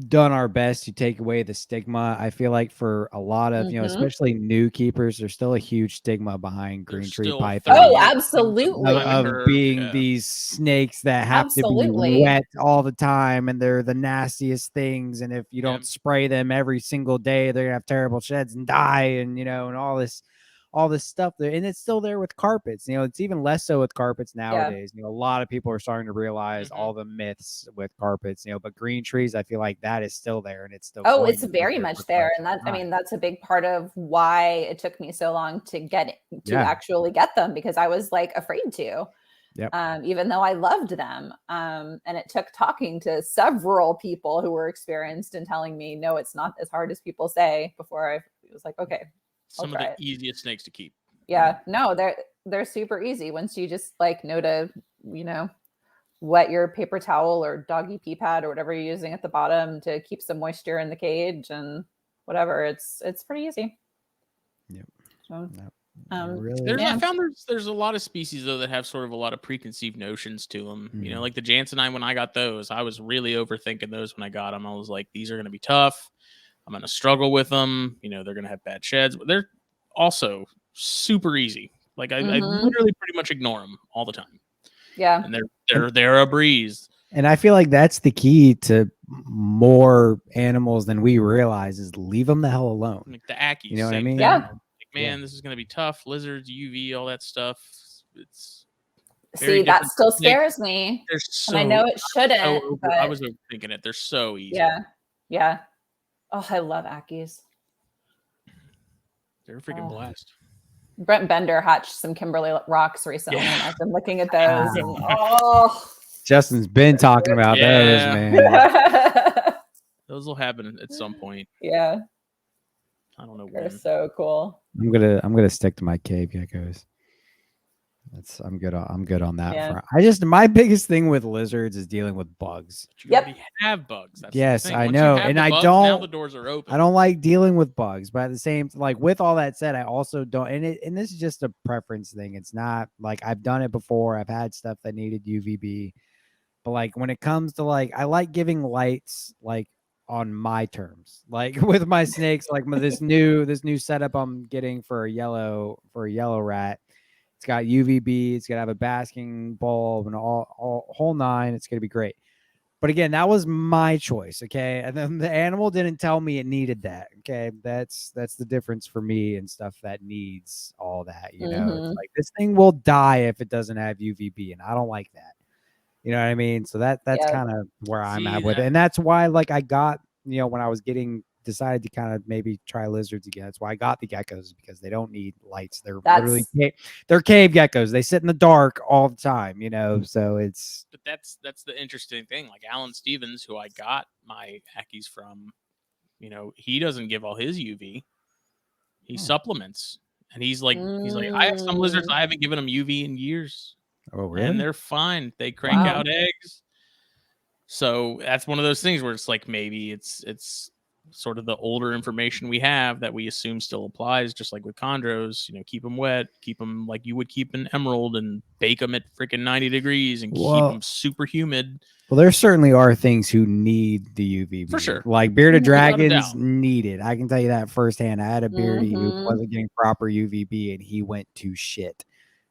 done our best to take away the stigma, I feel like for a lot of especially new keepers, there's still a huge stigma behind green tree python. Oh, absolutely. Of being these snakes that have to be wet all the time, and they're the nastiest things, and if you don't spray them every single day, they're gonna have terrible sheds and die, and and all this stuff there. And it's still there with carpets. It's even less so with carpets nowadays. A lot of people are starting to realize all the myths with carpets, but green trees, I feel like that is still there, and it's still it's very much there. And that, I mean, that's a big part of why it took me so long to actually get them, because I was like afraid to. Even though I loved them. And it took talking to several people who were experienced and telling me, no, it's not as hard as people say, before I was like, okay. Some of the easiest snakes to keep. Yeah, no, they're super easy once you just like know to, wet your paper towel or doggy pee pad or whatever you're using at the bottom to keep some moisture in the cage and whatever. It's pretty easy. Yep. So, I found there's a lot of species though that have sort of a lot of preconceived notions to them. Like the Jansenine, when I got those, I was really overthinking those when I got them. I was like, these are going to be tough. I'm going to struggle with them. They're going to have bad sheds. But they're also super easy. Like I literally pretty much ignore them all the time. Yeah. And they're a breeze. And I feel like that's the key to more animals than we realize, is leave them the hell alone. Like the Ackies. You know what I mean? Yeah. Like, man, this is going to be tough. Lizards, UV, all that stuff. It's that still scares me. And I know it shouldn't. But I was overthinking it. They're so easy. Yeah. Yeah. Oh, I love Ackies. They're a freaking blast. Brent Bender hatched some Kimberly rocks recently, and I've been looking at those. And Justin's been talking about those, man. Those will happen at some point. Yeah. I don't know when. They're so cool. I'm gonna stick to my cave geckos. I'm good on that Yeah. front. My biggest thing with lizards is dealing with bugs. But you already have bugs. That's Yes, the thing. I Once know, you have and the I bugs, don't. now the doors are open. I don't like dealing with bugs, but at the same, like with all that said, I also don't. And this is just a preference thing. It's not like I've done it before. I've had stuff that needed UVB, but like when it comes to like, I like giving lights like on my terms. Like with my snakes, like this new setup I'm getting for a yellow rat. It's got UVB. It's gonna have a basking bulb and all whole nine. It's gonna be great. But again, that was my choice. Okay. And then the animal didn't tell me it needed that. Okay. That's the difference for me and stuff that needs all that. You know, it's like this thing will die if it doesn't have UVB, and I don't like that. You know what I mean? So that's kind of where I'm at with it. And that's why, like, I got, when I was decided to kind of maybe try lizards again. That's why I got the geckos, because they don't need lights. They're literally they're cave geckos. They sit in the dark all the time, so it's. But that's the interesting thing. Like Alan Stevens, who I got my Ackies from, he doesn't give all his UV. He supplements. And he's like, I have some lizards, I haven't given them UV in years. Oh, really? And they're fine. They crank out eggs. So that's one of those things where it's like maybe it's sort of the older information we have that we assume still applies, just like with chondros. Keep them wet, keep them like you would keep an emerald, and bake them at freaking 90 degrees and keep them super humid. Well, there certainly are things who need the UVB. For sure. Like bearded dragons need it. I can tell you that firsthand. I had a beardy who wasn't getting proper UVB, and he went to shit.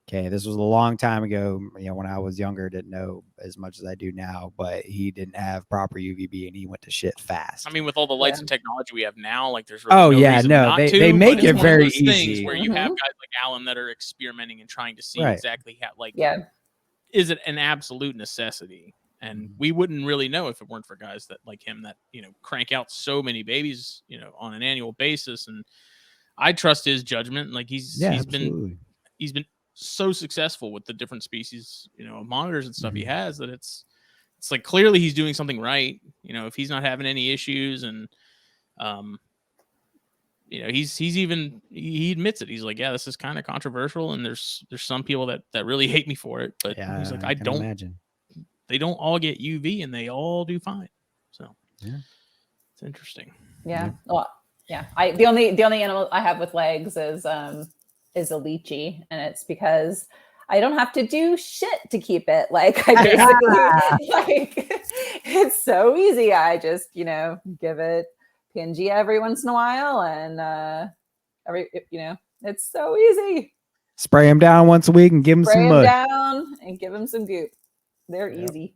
Okay, this was a long time ago. When I was younger, didn't know as much as I do now, but he didn't have proper UVB, and he went to shit fast. I mean, with all the lights and technology we have now, like there's really no reason not to. They make it very easy. Things where you have guys like Alan that are experimenting and trying to see exactly how, is it an absolute necessity? And we wouldn't really know if it weren't for guys that like him that crank out so many babies on an annual basis. And I trust his judgment. Like he's been so successful with the different species of monitors and stuff he has, that it's like clearly he's doing something right. If he's not having any issues, and he admits it. He's like, yeah, this is kind of controversial, and there's some people that really hate me for it, but he's like, I don't imagine. They don't all get UV and they all do fine. So it's interesting. Yeah. Well, yeah. The only animal I have with legs is a lychee, and it's because I don't have to do shit to keep it. Like I basically it's so easy. I just, give it PNG every once in a while, and it's so easy. Spray them down once a week and give them some mud. Spray them down and give them some goop. They're easy.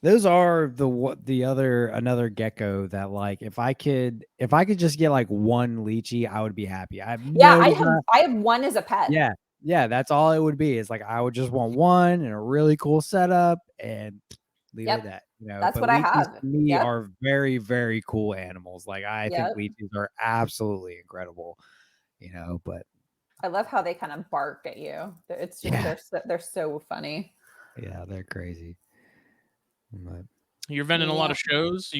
Those are another gecko that, like, if I could just get like one lychee, I would be happy. I have one as a pet. Yeah, that's all it would be. It's like I would just want one and a really cool setup and leave it at that. That's what I have. To me are very, very cool animals. Like I think lychees are absolutely incredible. But I love how they kind of bark at you. It's just they're so funny. Yeah, they're crazy. But you're vending a lot of shows.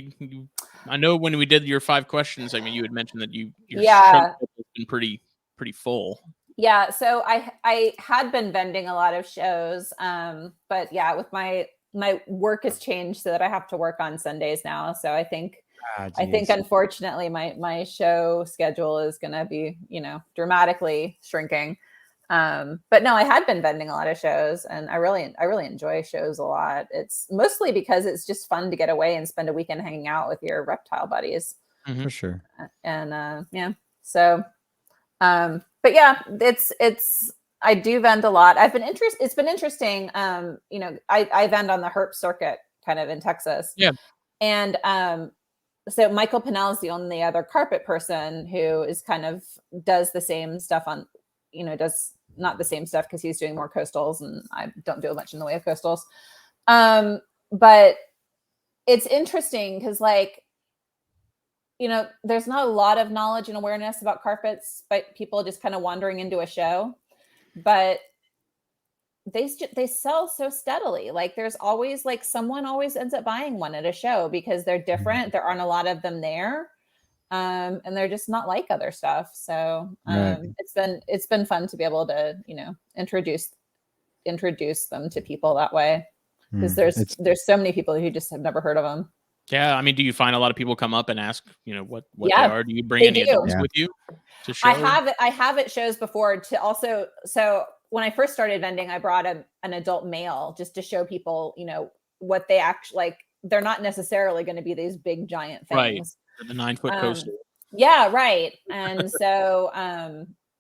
I know when we did your 5 questions, I mean, you had mentioned that your show has been pretty full. Yeah, so I had been vending a lot of shows, but with my work has changed so that I have to work on Sundays now. So I think unfortunately my show schedule is going to be dramatically shrinking. But no, I had been vending a lot of shows, and I really enjoy shows a lot. It's mostly because it's just fun to get away and spend a weekend hanging out with your reptile buddies. For sure. And so but yeah, it's I do vend a lot. It's been interesting. I vend on the herp circuit kind of in Texas. Yeah. And so Michael Pinnell is the only other carpet person who is kind of does the same stuff on, does not the same stuff because he's doing more coastals, and I don't do much in the way of coastals. But it's interesting because there's not a lot of knowledge and awareness about carpets, but people just kind of wandering into a show, but they sell so steadily. Like there's always someone always ends up buying one at a show because they're different. There aren't a lot of them there. And they're just not like other stuff. So it's been fun to be able to, you know, introduce them to people that way, because there's so many people who just have never heard of them. Yeah, I mean, do you find a lot of people come up and ask, you know, what they are? Do you bring any adults with you to show? I have at shows before to also. So when I first started vending, I brought an adult male just to show people, you know, what they actually like. They're not necessarily going to be these big giant things. Right. The 9-foot coaster. Yeah, right. And so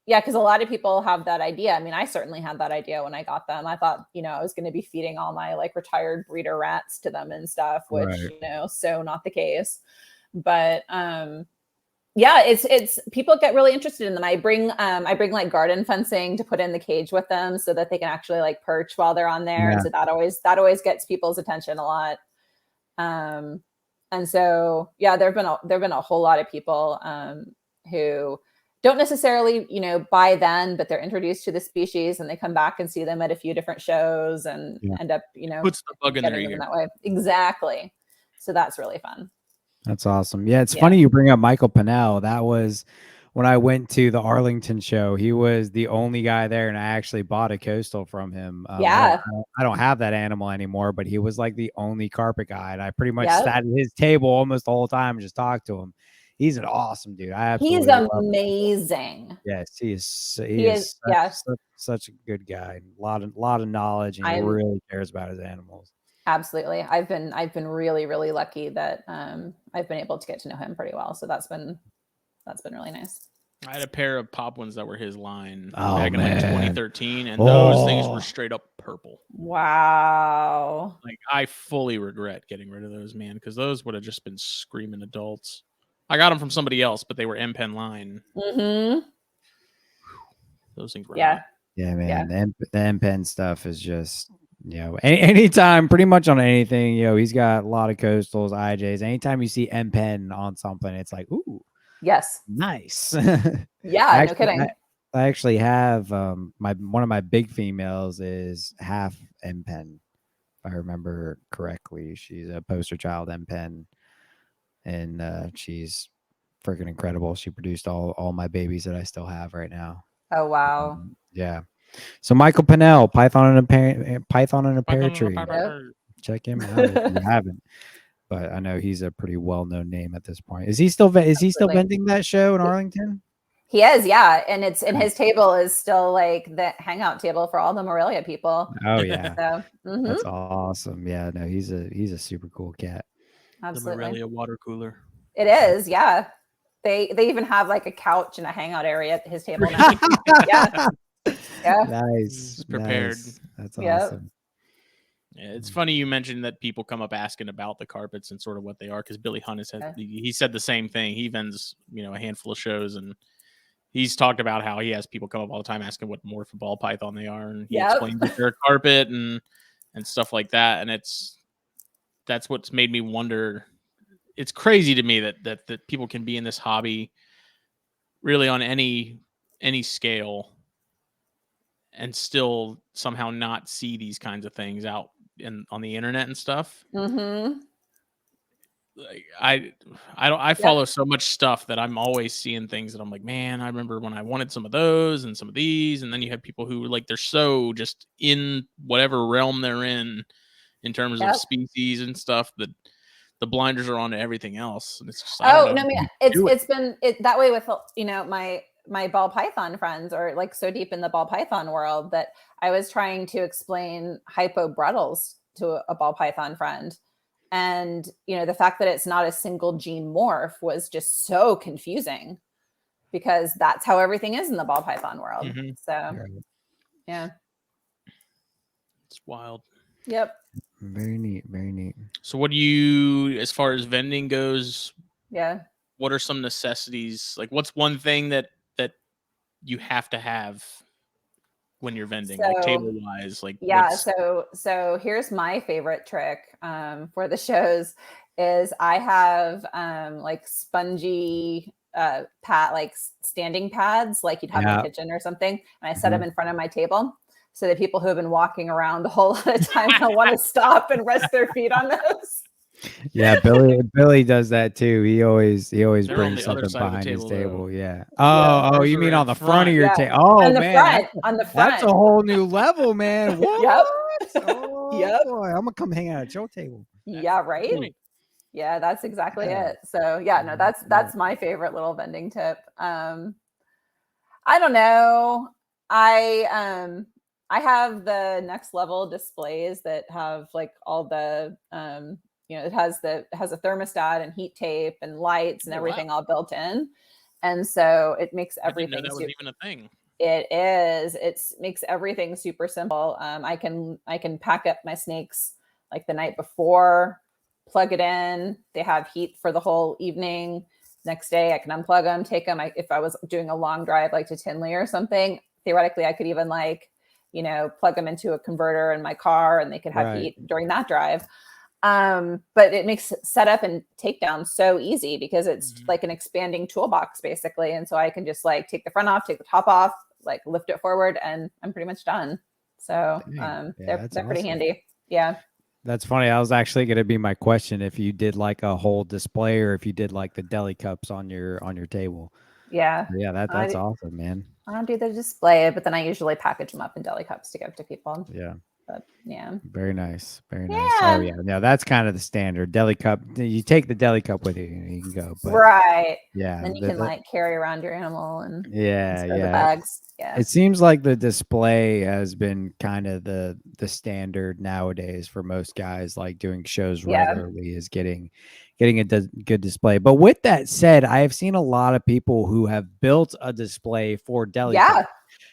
yeah, because a lot of people have that idea. I mean, I certainly had that idea when I got them. I thought, you know, I was going to be feeding all my like retired breeder rats to them and stuff, which, you know, so not the case. But yeah, it's people get really interested in them. I bring like garden fencing to put in the cage with them so that they can actually like perch while they're on there. And so that always gets people's attention a lot. And so, yeah, there've been a whole lot of people who don't necessarily, you know, buy then, but they're introduced to the species and they come back and see them at a few different shows and end up, you know, puts the bug in their ear that way. Exactly. So that's really fun. That's awesome. Yeah, it's funny you bring up Michael Pinnell. That was when I went to the Arlington show. He was the only guy there, and I actually bought a coastal from him. I don't have that animal anymore, but he was like the only carpet guy, and I pretty much sat at his table almost the whole time and just talked to him. He's an awesome dude. He's amazing. Yes, he is such a good guy. A lot of knowledge, and he really cares about his animals. Absolutely. I've been really, really lucky that I've been able to get to know him pretty well. So that's been really nice. I had a pair of pop ones that were his line back in like 2013, and those things were straight up purple. Wow. Like, I fully regret getting rid of those, man, because those would have just been screaming adults. I got them from somebody else, but they were M-Pen line. Mm-hmm. Those things were hot. Yeah, man. Yeah. The M-Pen stuff is just, you know, anytime, pretty much on anything, you know, he's got a lot of coastals, IJs. Anytime you see M-Pen on something, it's like, ooh. Yes. Nice. Yeah, no kidding. I actually have one of my big females is half M-Pen, if I remember correctly. She's a poster child M-Pen, and she's freaking incredible. She produced all my babies that I still have right now. Oh wow. Yeah. So Michael Pinnell, Python and a Pear Tree. Check him out if you haven't. But I know he's a pretty well-known name at this point. Is he still vending that show in Arlington? He is, yeah. And his table is still like the hangout table for all the Morelia people. Oh yeah. So, that's awesome. Yeah, no, he's a super cool cat. Absolutely. The Morelia water cooler. It is, yeah. They even have like a couch and a hangout area at his table now. Yeah. Nice. Prepared. Nice. That's awesome. Yeah, it's funny you mentioned that people come up asking about the carpets and sort of what they are, because Billy Hunt he said the same thing. He vends, you know, a handful of shows, and he's talked about how he has people come up all the time asking what morph ball python they are, and he explains that they're a carpet and stuff like that. And that's what's made me wonder. It's crazy to me that people can be in this hobby really on any scale and still somehow not see these kinds of things out on the internet and stuff. Mm-hmm. Like I follow so much stuff that I'm always seeing things that I'm like, man, I remember when I wanted some of those and some of these. And then you have people who like, they're so just in whatever realm they're in terms of species and stuff, that the blinders are on to everything else. And it's just, it's been that way with, you know, my ball python friends, or like so deep in the ball python world that I was trying to explain hypobrettles to a ball python friend. And, you know, the fact that it's not a single gene morph was just so confusing, because that's how everything is in the ball python world. Mm-hmm. So, yeah. It's wild. Yep. Very neat. Very neat. So what do you, as far as vending goes, what are some necessities? Like, what's one thing that you have to have when you're vending, like table wise? Like, so here's my favorite trick for the shows is I have like spongy like standing pads, like you'd have in the kitchen or something, and I set them in front of my table so that people who have been walking around a whole lot of time don't want to stop and rest their feet on those. Yeah, Billy does that too. He always They're on brings the other something side of the behind his table, table. though. Yeah. Yeah. Oh, Ours you are mean in on the front of your Yeah. table? Oh On the man, front. On the that's a front. whole new level, man. What? Yep. Oh Yep. boy, I'm gonna come hang out at your table. Yeah, That's right. point. Yeah, that's exactly Yeah. it. So yeah, no, Yeah. that's my favorite little vending tip. I don't know. I have the next level displays that have like all the it has a thermostat and heat tape and lights and Oh, wow. everything all built in. And so it makes I didn't know everything that was even a thing. it is. It makes everything super simple. I can pack up my snakes like the night before, plug it in. They have heat for the whole evening. Next day, I can unplug them, take them. If I was doing a long drive, like to Tinley or something, theoretically, I could even plug them into a converter in my car, and they could have heat during that drive. But it makes setup and takedown so easy because it's like an expanding toolbox basically. And so I can just like take the front off, take the top off, like lift it forward, and I'm pretty much done. So they're pretty handy. Yeah. That's funny. That was actually going to be my question if you did like a whole display or if you did like the deli cups on your table. Yeah. Yeah, that's awesome, man. I don't do the display, but then I usually package them up in deli cups to give to people. Yeah. But yeah. Very nice. Very nice. Oh yeah. No, that's kind of the standard deli cup. You take the deli cup with you, you can go. But, right. Yeah. Then you can like carry around your animal and yeah. the bags. Yeah. It seems like the display has been kind of the standard nowadays for most guys, like doing shows regularly is getting a good display. But with that said, I have seen a lot of people who have built a display for deli cups.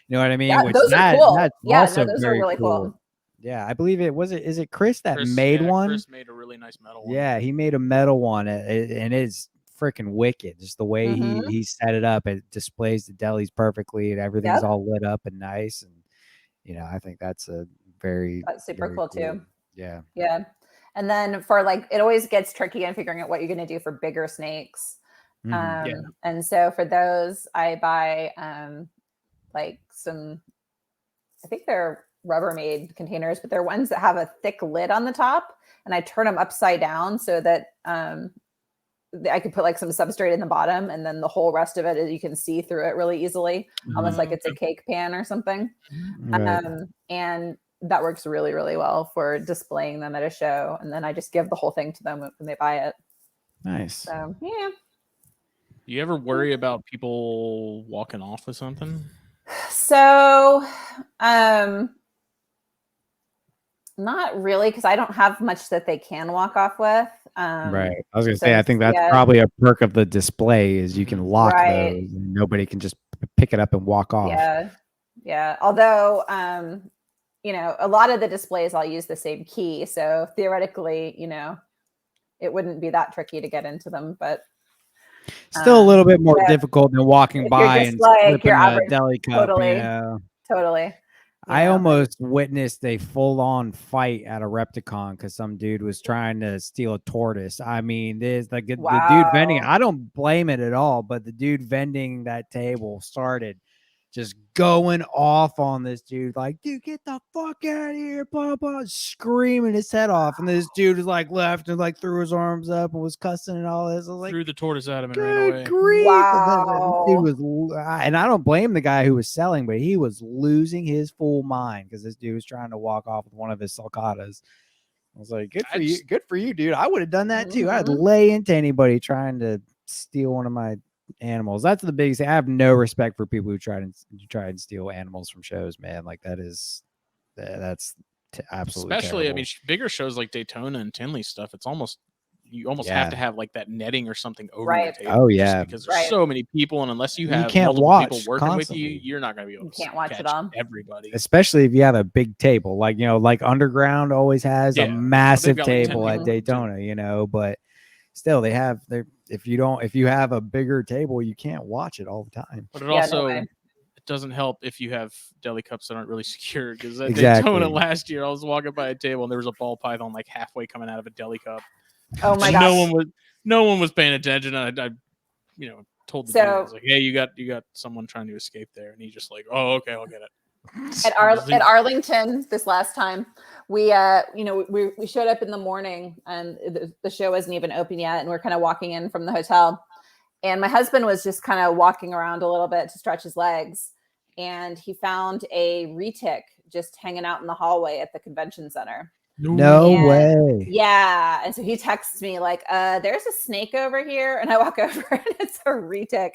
You know what I mean? Yeah, Which those are cool. that's Also those are really cool. Yeah, I believe is it Chris that made one? Chris made a really nice metal one. Yeah, he made a metal one, and it's freaking wicked. Just the way he set it up, it displays the delis perfectly, and everything's all lit up and nice. And I think that's that's super cool too. Yeah. Yeah. And then for it always gets tricky in figuring out what you're going to do for bigger snakes. And so for those, I buy some, I think they're Rubbermaid containers, but they're ones that have a thick lid on the top, and I turn them upside down so that I could put some substrate in the bottom, and then the whole rest of it you can see through it really easily, almost like it's a cake pan or something. And that works really, really well for displaying them at a show. And then I just give the whole thing to them when they buy it. Nice. So yeah. Do you ever worry about people walking off with something? So, not really, because I don't have much that they can walk off with. Right. I was gonna say, I think that's probably a perk of the display is you can lock those and nobody can just pick it up and walk off. Yeah. Although, a lot of the displays I'll use the same key, so theoretically, it wouldn't be that tricky to get into them, but still a little bit more difficult than walking by and slipping a deli cup. Totally. I almost witnessed a full-on fight at a Repticon because some dude was trying to steal a tortoise. I mean, the dude vending it, I don't blame it at all, but the dude vending that table started just going off on this dude, like, dude, get the fuck out of here, blah, blah, screaming his head off. And this dude was left and threw his arms up and was cussing and all this. I was threw the tortoise at him and ran away. Grief. Wow. Dude and I don't blame the guy who was selling, but he was losing his full mind because this dude was trying to walk off with one of his sulcatas. I was like, good for you, dude. I would have done that too. I'd lay into anybody trying to steal one of my animals. That's the biggest thing. I have no respect for people who try and steal animals from shows, man. That's absolutely especially terrible. I mean, bigger shows like Daytona and Tinley stuff, it's almost have to have that netting or something over the table. Oh yeah, because there's so many people, and unless you have can't multiple watch people working constantly. with you, you're not going to be able to watch it all. Everybody, especially if you have a big table, like Underground always has a massive table at Daytona, but still if you have a bigger table, you can't watch it all the time. But it doesn't help if you have deli cups that aren't really secure, because at Daytona last year I was walking by a table and there was a ball python halfway coming out of a deli cup. Oh my gosh. No one was paying attention. I told the dude, I was like, hey, you got someone trying to escape there, and he just oh, okay, I'll get it. At Arlington this last time, we showed up in the morning and the show wasn't even open yet, and we're kind of walking in from the hotel, and my husband was just kind of walking around a little bit to stretch his legs, and he found a retic just hanging out in the hallway at the convention center. No way. Yeah. And so he texts me like, there's a snake over here. And I walk over and it's a retic.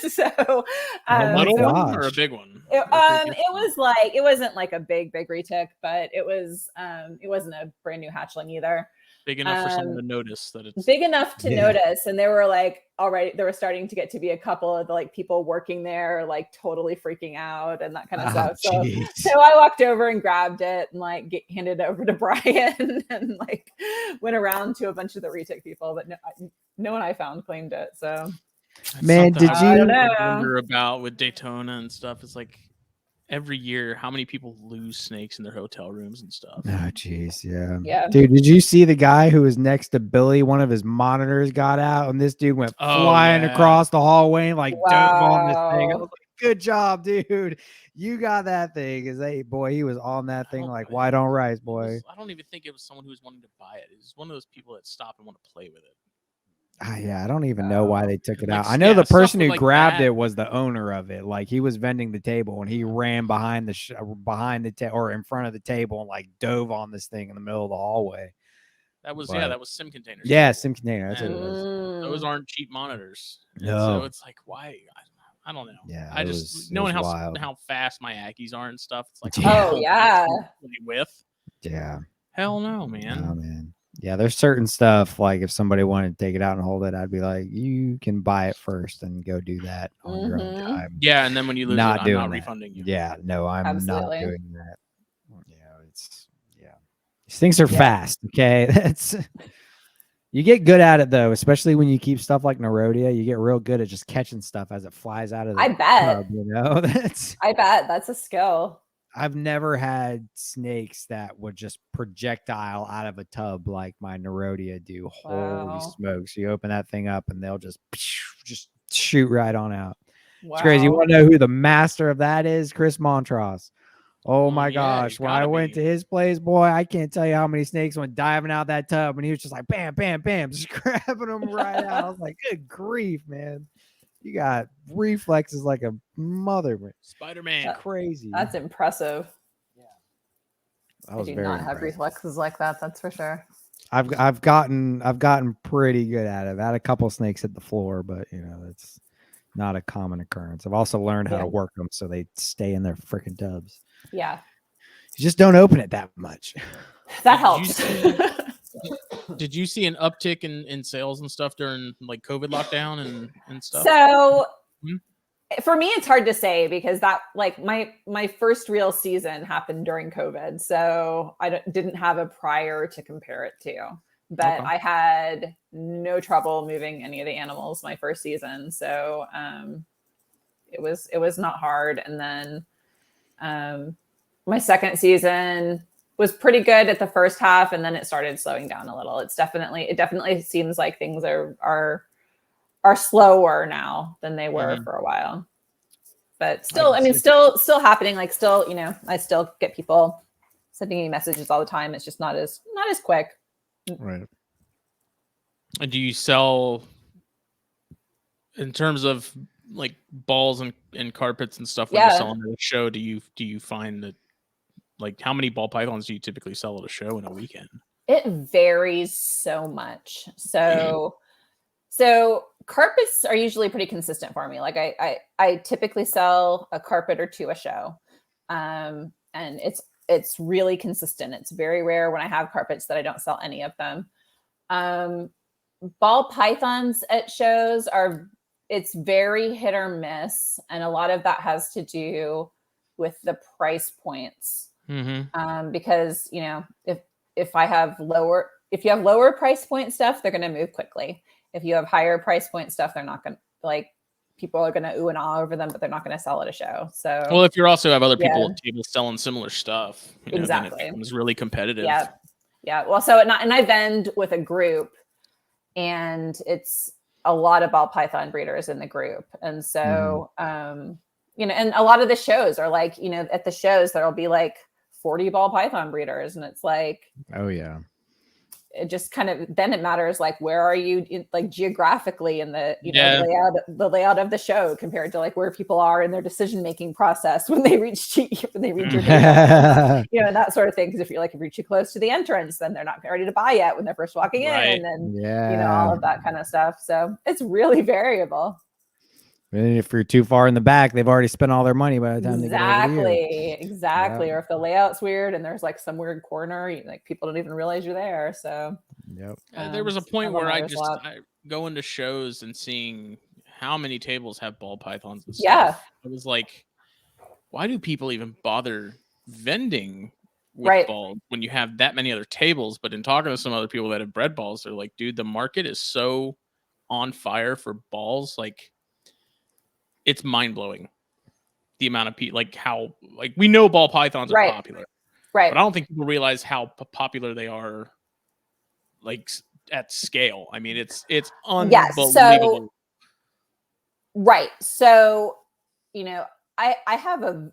So little one or a big one? It wasn't like a big retic, but it wasn't a brand new hatchling either. Big enough for someone to notice that it's big enough to notice. And they were like, there were starting to get to be a couple of like people working there, like totally freaking out and that kind of stuff. So I walked over and grabbed it and like handed it over to Brian and like went around to a bunch of the retic people, but no one I found claimed it. So man, did you I don't know. wonder about with Daytona and stuff? It's like every year, how many people lose snakes in their hotel rooms and stuff? Oh, jeez, yeah. Dude, did you see the guy who was next to Billy? One of his monitors got out, and this dude went flying across the hallway and like dove on this thing. I was like, "Good job, dude! You got that thing." He was on that thing like white on rice, boy. I don't even think it was someone who was wanting to buy it. It was one of those people that stop and want to play with it. I don't even know why they took it out. I know the person who grabbed it was the owner of it. Like he was vending the table and he ran behind the or in front of the table and like dove on this thing in the middle of the hallway. That was that was Sim Containers. Yeah, Sim Container. That's what it was. Those aren't cheap monitors. No. So it's like, why? I don't know. Yeah, I just knowing how fast my Ackies are and stuff. It's like, with. Yeah. Hell no, man. Oh man. Yeah, there's certain stuff like if somebody wanted to take it out and hold it, I'd be like, you can buy it first and go do that on your own time. Yeah, and then when you lose I'm not refunding you. Yeah, no, I'm not doing that. Yeah, these things are fast. Okay, that's you get good at it though, especially when you keep stuff like Nerodia. You get real good at just catching stuff as it flies out of the tub, you know, I bet that's a skill. I've never had snakes that would just projectile out of a tub like my Nerodia do. Wow. Holy smokes. You open that thing up and they'll just shoot right on out. Wow. It's crazy. You want to know who the master of that is? Chris Montross. Oh my gosh. When I went to his place, boy, I can't tell you how many snakes went diving out that tub and he was just like, bam, bam, bam, just grabbing them right out. I was like, good grief, man. You got reflexes like a mother. Spider-Man. Crazy. That's impressive. Yeah. I do not have reflexes like that. That's for sure. I've gotten pretty good at it. I had a couple snakes hit the floor, but you know, it's not a common occurrence. I've also learned how to work them so they stay in their freaking tubs. Yeah. You just don't open it that much. That helps. Did you see an uptick in sales and stuff during like COVID lockdown and stuff? So for me, it's hard to say because that like my first real season happened during COVID. So I didn't have a prior to compare it to, but I had no trouble moving any of the animals my first season. So it was not hard. And then my second season was pretty good at the first half, and then it started slowing down a little. It definitely seems like things are slower now than they were for a while. But still, I mean, still happening. Like still, you know, I still get people sending me messages all the time. It's just not as quick. Right. And do you sell in terms of like balls and carpets and stuff when you're selling at a show? Do you find that like how many ball pythons do you typically sell at a show in a weekend? It varies so much. So carpets are usually pretty consistent for me. Like I typically sell a carpet or two a show. And it's really consistent. It's very rare when I have carpets that I don't sell any of them. Ball pythons at shows it's very hit or miss. And a lot of that has to do with the price points. Because, you know, if you have lower price point stuff, they're going to move quickly. If you have higher price point stuff, they're not going to like, people are going to ooh and ah over them, but they're not going to sell at a show. So, well, if you also have other people at tables selling similar stuff, exactly, then it becomes really competitive. Yeah. Well, and I vend with a group, and it's a lot of ball python breeders in the group, and so you know, and a lot of the shows are like, you know, at the shows there'll be like 40 ball python breeders, and it's like, oh yeah, it just kind of, then it matters like where are you like geographically in the, you know, the layout of the show compared to like where people are in their decision making process when they reach your data, you know, and that sort of thing. Because if you're too close to the entrance, then they're not ready to buy yet when they're first walking in, and you know, all of that kind of stuff. So it's really variable. And if you're too far in the back, they've already spent all their money by the time they get over to you. Exactly. Or if the layout's weird and there's like some weird corner, like people don't even realize you're there. So there was a point where I go into shows and seeing how many tables have ball pythons and stuff. It was like, why do people even bother vending with balls when you have that many other tables? But in talking to some other people that have bred balls, they're like, dude, the market is so on fire for balls. Like, it's mind-blowing the amount of people, like how, like, we know ball pythons are popular, but I don't think people realize how popular they are, like, at scale. I mean, it's unbelievable. So, you know, I have a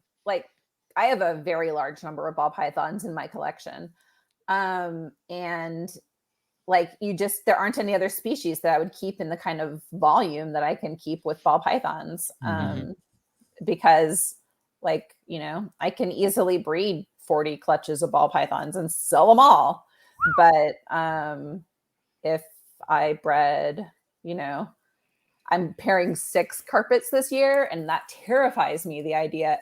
very large number of ball pythons in my collection, and like there aren't any other species that I would keep in the kind of volume that I can keep with ball pythons. Because like, you know, I can easily breed 40 clutches of ball pythons and sell them all. But if I bred, you know, I'm pairing 6 carpets this year, and that terrifies me, the idea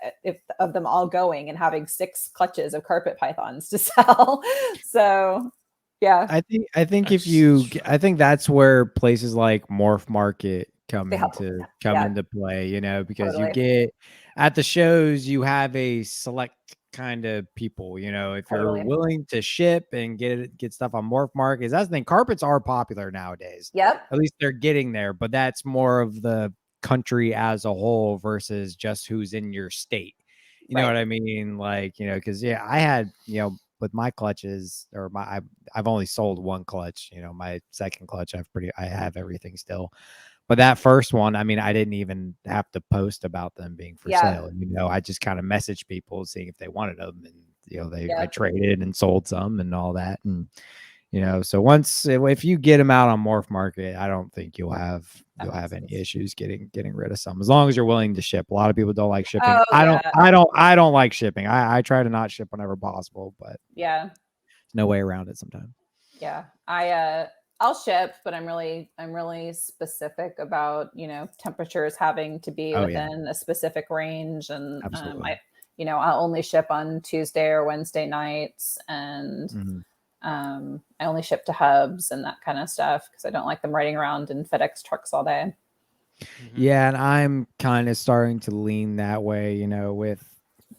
of them all going and having 6 clutches of carpet pythons to sell. So yeah, I think I think that's where places like Morph Market come into play, you know, because you get at the shows, you have a select kind of people, you know, if you're willing to ship and get stuff on Morph Markets. That's the thing. Carpets are popular nowadays. Yep. At least they're getting there, but that's more of the country as a whole versus just who's in your state. You know what I mean? Like, you know, because I had, you know, with my clutches, or I've only sold 1 clutch. You know, my second clutch, I have everything still. But that first one, I mean, I didn't even have to post about them being for sale. You know, I just kind of messaged people seeing if they wanted them, and you know, I traded and sold some and all that. And you know, so if you get them out on Morph Market, I don't think you'll have any issues getting rid of some, as long as you're willing to ship. A lot of people don't like shipping. I don't like shipping. I try to not ship whenever possible, but there's no way around it sometimes. I'll ship, but I'm really specific about, you know, temperatures having to be within a specific range, and I'll only ship on Tuesday or Wednesday nights, and I only ship to hubs and that kind of stuff, because I don't like them riding around in FedEx trucks all day. Yeah, and I'm kind of starting to lean that way, you know, with,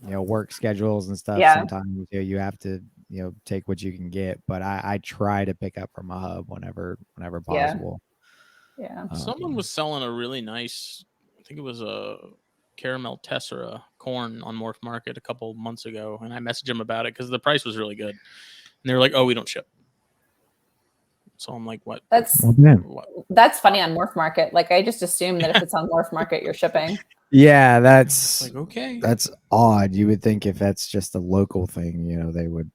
you know, work schedules and stuff. Sometimes you have to, you know, take what you can get, but I try to pick up from a hub whenever possible. Someone was selling a really nice, I think it was a caramel tessera corn on Morph Market a couple months ago, and I messaged him about it because the price was really good. And they were like, "Oh, we don't ship." So I'm like, "What?" That's funny on Morph Market. Like, I just assume that if it's on Morph Market, you're shipping. Yeah, that's like, okay. That's odd. You would think if that's just a local thing, you know, they would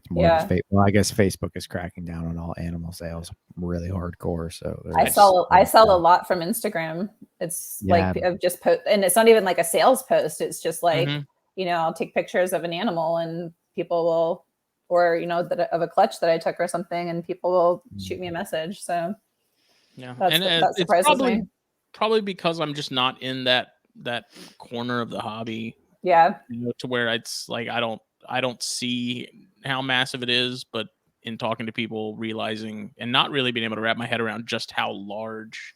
more. Well, I guess Facebook is cracking down on all animal sales really hardcore. So I sell a lot from Instagram. It's like I've just post, and it's not even like a sales post. It's just like, you know, I'll take pictures of an animal, and people will. Or, you know, of a clutch that I took or something, and people will shoot me a message. So that surprises me. Probably because I'm just not in that corner of the hobby. Yeah. You know, to where it's like I don't see how massive it is, but in talking to people, realizing and not really being able to wrap my head around just how large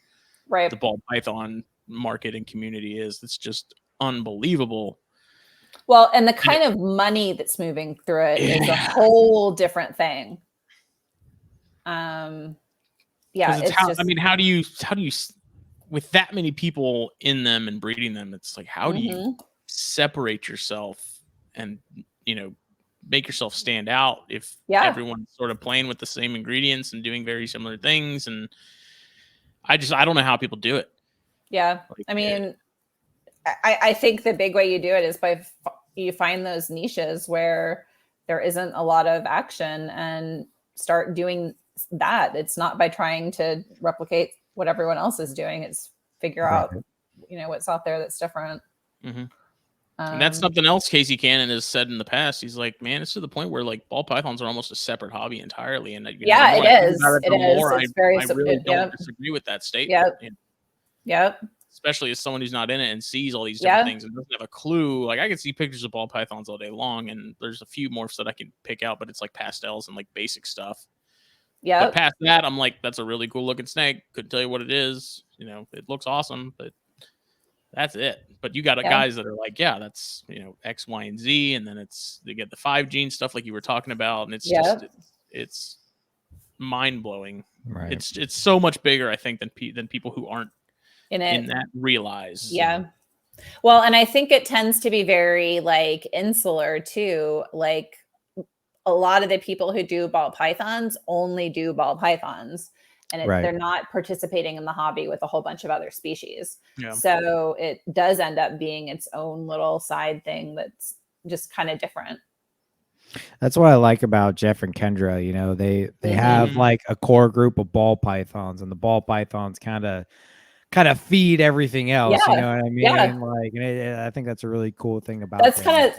the ball python market and community is. It's just unbelievable. Well, and the kind of money that's moving through it is a whole different thing. It's just, I mean, how do you with that many people in them and breeding them, it's like, how do you separate yourself and, you know, make yourself stand out if everyone's sort of playing with the same ingredients and doing very similar things? And I don't know how people do it. Yeah. Like, I mean, I think the big way you do it is you find those niches where there isn't a lot of action and start doing that. It's not by trying to replicate what everyone else is doing. It's figure out, what's out there that's different. Mm-hmm. And that's something else Casey Cannon has said in the past. He's like, man, it's to the point where like ball pythons are almost a separate hobby entirely. And it is. I really don't disagree with that statement. Yep. Especially as someone who's not in it and sees all these different things and doesn't have a clue. Like I can see pictures of ball pythons all day long, and there's a few morphs that I can pick out, but it's like pastels and like basic stuff. Yeah. But past that, I'm like, that's a really cool looking snake. Couldn't tell you what it is. It looks awesome, but that's it. But you got guys that are like, yeah, that's X, Y, and Z, and then they get the 5 gene stuff like you were talking about, and it's just it's mind blowing. Right. It's so much bigger, I think, than people who aren't in that realize. Yeah. Well, and I think it tends to be very like insular too. Like a lot of the people who do ball pythons only do ball pythons, and they're not participating in the hobby with a whole bunch of other species. Yeah. So it does end up being its own little side thing that's just kind of different. That's what I like about Jeff and Kendra. They have like a core group of ball pythons, and the ball pythons kind of feed everything else. You know what I mean? Yeah. Like, and I think that's a really cool thing about that's kind of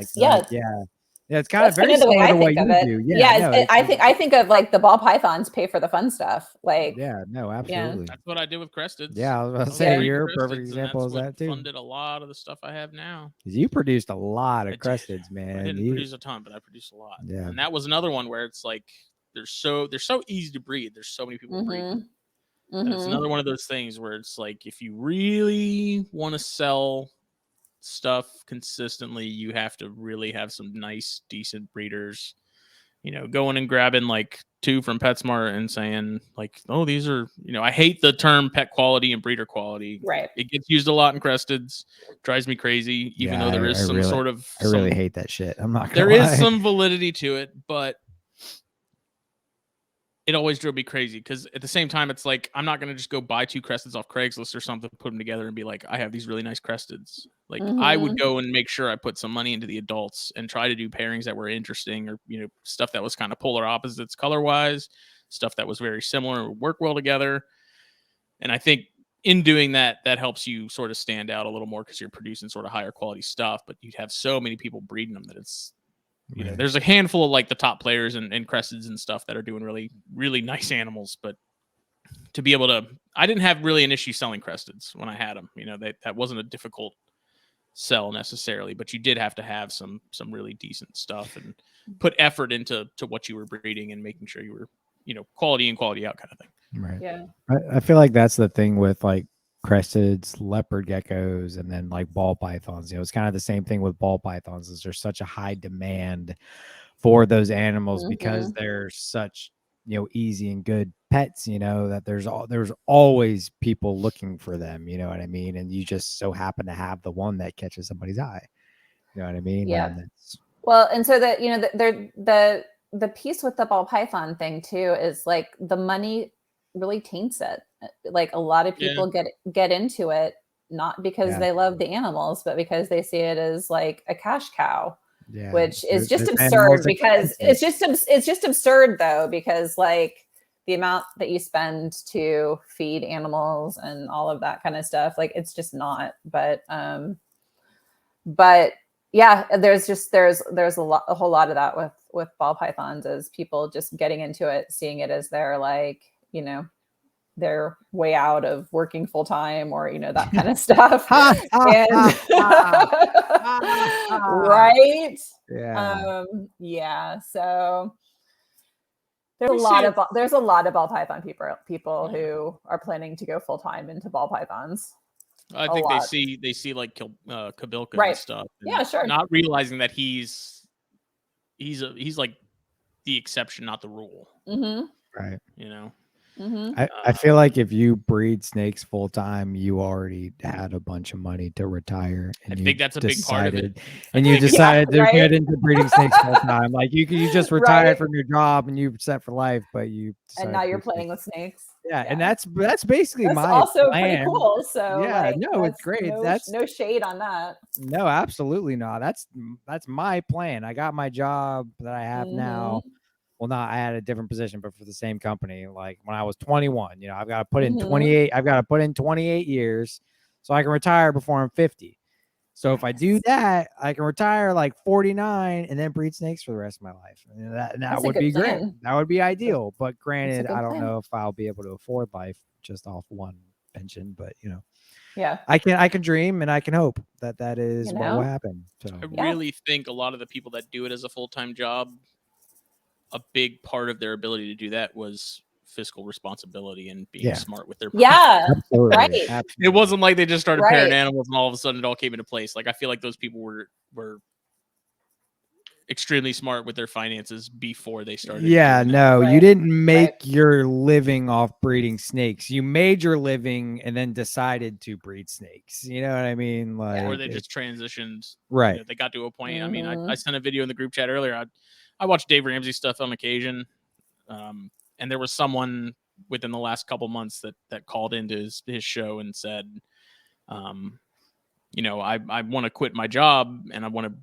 Yeah, it's kind of very similar to what you do. I think of like the ball pythons pay for the fun stuff. Like, absolutely. Yeah. That's what I did with cresteds. Yeah, I was about to say you're a perfect example of that too. Funded a lot of the stuff I have now. You produced a lot of cresteds, man. I didn't produce a ton, but I produced a lot. Yeah, and that was another one where it's like they're so easy to breed. There's so many people breeding. And it's another one of those things where it's like if you really want to sell stuff consistently, you have to really have some nice, decent breeders. Going and grabbing like 2 from PetSmart and saying like, oh, these are, I hate the term pet quality and breeder quality. Right. It gets used a lot in cresteds. Drives me crazy, even though there is some sort of. I really hate that shit. I'm not gonna There lie. is some validity to it, but it always drove me crazy because at the same time, it's like, I'm not going to just go buy 2 cresteds off Craigslist or something, put them together and be like, I have these really nice cresteds. Like I would go and make sure I put some money into the adults and try to do pairings that were interesting or, stuff that was kind of polar opposites color wise, stuff that was very similar, work well together. And I think in doing that, that helps you sort of stand out a little more because you're producing sort of higher quality stuff, but you'd have so many people breeding them that it's, there's a handful of like the top players and cresteds and stuff that are doing really, really nice animals. But to be able to, I didn't have really an issue selling cresteds when I had them. That wasn't a difficult sell necessarily, but you did have to have some really decent stuff and put effort into what you were breeding and making sure you were, quality in, quality out kind of thing. Right. Yeah. I feel like that's the thing with like cresteds, leopard geckos, and then like ball pythons. It's kind of the same thing with ball pythons. Is there's such a high demand for those animals because they're such easy and good pets. That there's always people looking for them. You know what I mean? And you just so happen to have the one that catches somebody's eye. You know what I mean? Yeah. Well, and so that the piece with the ball python thing too is like the money really taints it. Like a lot of people get into it not because they love the animals, but because they see it as like a cash cow, which is just absurd because it's just absurd though, because like the amount that you spend to feed animals and all of that kind of stuff, like it's just not. But yeah, there's a whole lot of that with ball pythons, as people just getting into it, seeing it as their like, their way out of working full time or, that kind of stuff. And right. Yeah. So there's a lot of ball python people who are planning to go full time into ball pythons. I think they see like Kabilka and stuff. And yeah, sure. Not realizing that he's like the exception, not the rule. Right. I feel like if you breed snakes full time, you already had a bunch of money to retire, and I think that's a big part of it. And you decided to get into breeding snakes full time. Like you just retired from your job and you set for life, but you and now you're playing with snakes. Yeah, and that's basically my also plan. pretty cool. So yeah, no, it's great. That's no shade on that. No, absolutely not. That's my plan. I got my job that I have now. Well, not I had a different position, but for the same company. Like when I was 21, I've got to put in 28. I've got to put in 28 years so I can retire before I'm 50. So if I do that, I can retire like 49 and then breed snakes for the rest of my life. And that would be great. That would be ideal. But granted, I don't know if I'll be able to afford life just off one pension. But yeah, I can dream and I can hope that is what will happen. So I really think a lot of the people that do it as a full-time job, a big part of their ability to do that was fiscal responsibility and being smart with their money. Yeah, absolutely. Right. Absolutely. It wasn't like they just started pairing animals and all of a sudden it all came into place. Like I feel like those people were extremely smart with their finances before they started. Yeah, no, you didn't make your living off breeding snakes. You made your living and then decided to breed snakes. You know what I mean? Like, or they just transitioned. Right. They got to a point. I mean, I sent a video in the group chat earlier. I watch Dave Ramsey stuff on occasion. And there was someone within the last couple months that called into his show and said, I want to quit my job and I want to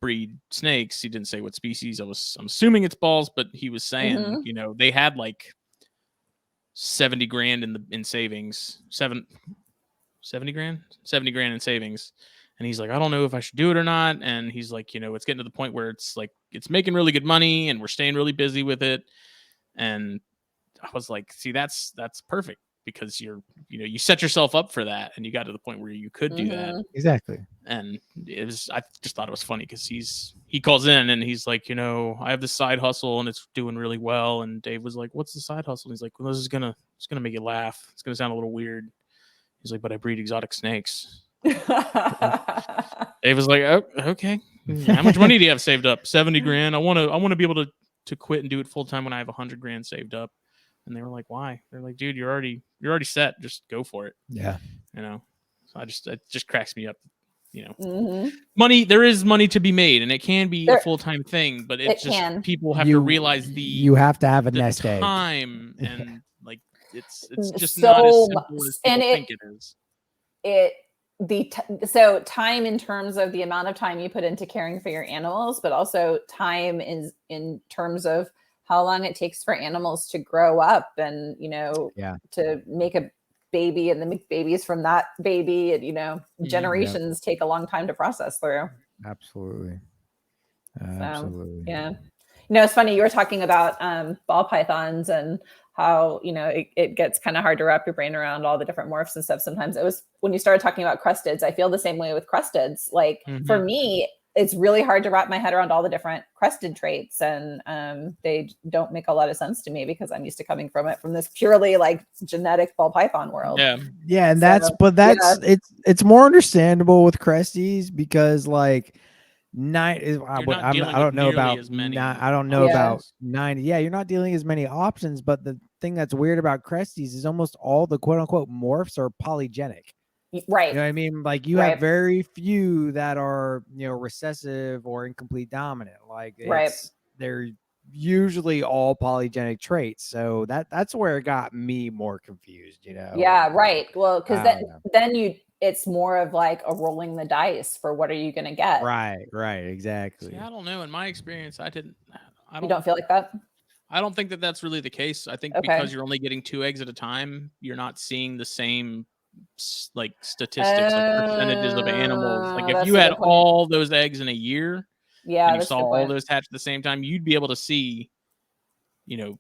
breed snakes. He didn't say what species. I'm assuming it's balls, but he was saying, they had like 70 grand in savings, 70 grand in savings. And he's like, I don't know if I should do it or not. And he's like, it's getting to the point where it's like, it's making really good money and we're staying really busy with it. And I was like, see, that's perfect because you set yourself up for that. And you got to the point where you could do that. Exactly. And I just thought it was funny because he calls in and he's like, I have this side hustle and it's doing really well. And Dave was like, what's the side hustle? And he's like, well, it's going to make you laugh. It's going to sound a little weird. He's like, but I breed exotic snakes. Dave was like, oh, okay. How much money do you have saved up? 70 grand. I want to be able to quit and do it full time when I have 100 grand saved up. And they were like, why? They're like, dude, you're already set. Just go for it. Yeah. So it just cracks me up. Money, there is money to be made and it can be a full-time thing, but people have to realize you have to have a nest egg time and like it's just not as simple as people think it is. So time in terms of the amount of time you put into caring for your animals, but also time is in terms of how long it takes for animals to grow up and, to make a baby and then make babies from that baby. And, generations take a long time to process through. Absolutely. Absolutely. Yeah. It's funny. You were talking about ball pythons and how, it gets kind of hard to wrap your brain around all the different morphs and stuff. Sometimes it was when you started talking about crusteds, I feel the same way with crusteds. Like for me, it's really hard to wrap my head around all the different crested traits. And they don't make a lot of sense to me because I'm used to coming from this purely like genetic ball python world. Yeah. Yeah. And it's more understandable with cresties because like, I don't know about 90. Yeah, you're not dealing as many options, but the thing that's weird about cresties is almost all the quote unquote morphs are polygenic. Right. You know what I mean? Like you have very few that are, recessive or incomplete dominant. Like they're usually all polygenic traits. So that's where it got me more confused, Yeah, right. Well, because then it's more of like a rolling the dice for what are you going to get. Right, exactly. See, I don't know. In my experience, You don't feel like that? I don't think that that's really the case. I think because you're only getting 2 eggs at a time, you're not seeing the same like statistics, like percentages of animals. Like if you had all those eggs in a year, and you saw all those hatch at the same time, you'd be able to see, you'd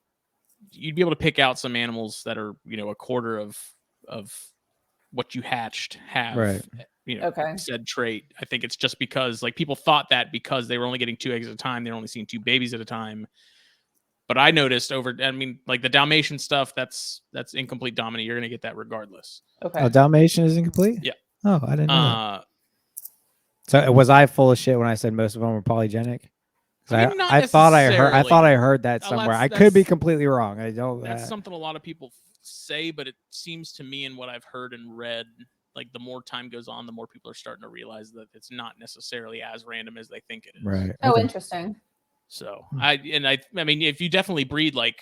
be able to pick out some animals that are, a quarter of what you hatched have, said trait. I think it's just because like people thought that because they were only getting 2 eggs at a time, they're only seeing 2 babies at a time. But I noticed like the Dalmatian stuff, that's incomplete dominant. You're going to get that regardless. Okay. Oh, Dalmatian is incomplete? Yeah. Oh, I didn't know that. So was I full of shit when I said most of them were polygenic? I thought I heard that somewhere. I could be completely wrong. I don't. That's something a lot of people say, but it seems to me, and what I've heard and read, like the more time goes on, the more people are starting to realize that it's not necessarily as random as they think it is. Right. Oh, interesting. So I mean, if you definitely breed like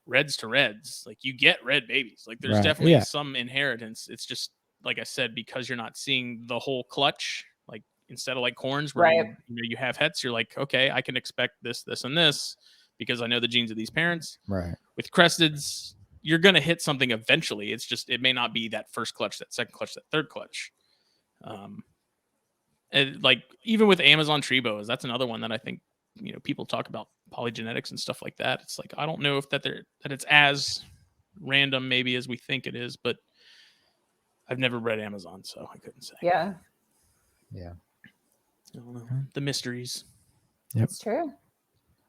reds to reds, like you get red babies. Like there's definitely some inheritance. It's just like I said, because you're not seeing the whole clutch. Like instead of like corns where you have hets, you're like, okay, I can expect this, this, and this because I know the genes of these parents. Right. With cresteds, you're gonna hit something eventually. It's just it may not be that first clutch, that second clutch, that third clutch. And like even with Amazon tree boas, that's another one that I think people talk about polygenetics and stuff like that. It's like I don't know if that it's as random maybe as we think it is, but I've never read Amazon, so I couldn't say. Yeah. I don't know. The mysteries. Yep. It's true.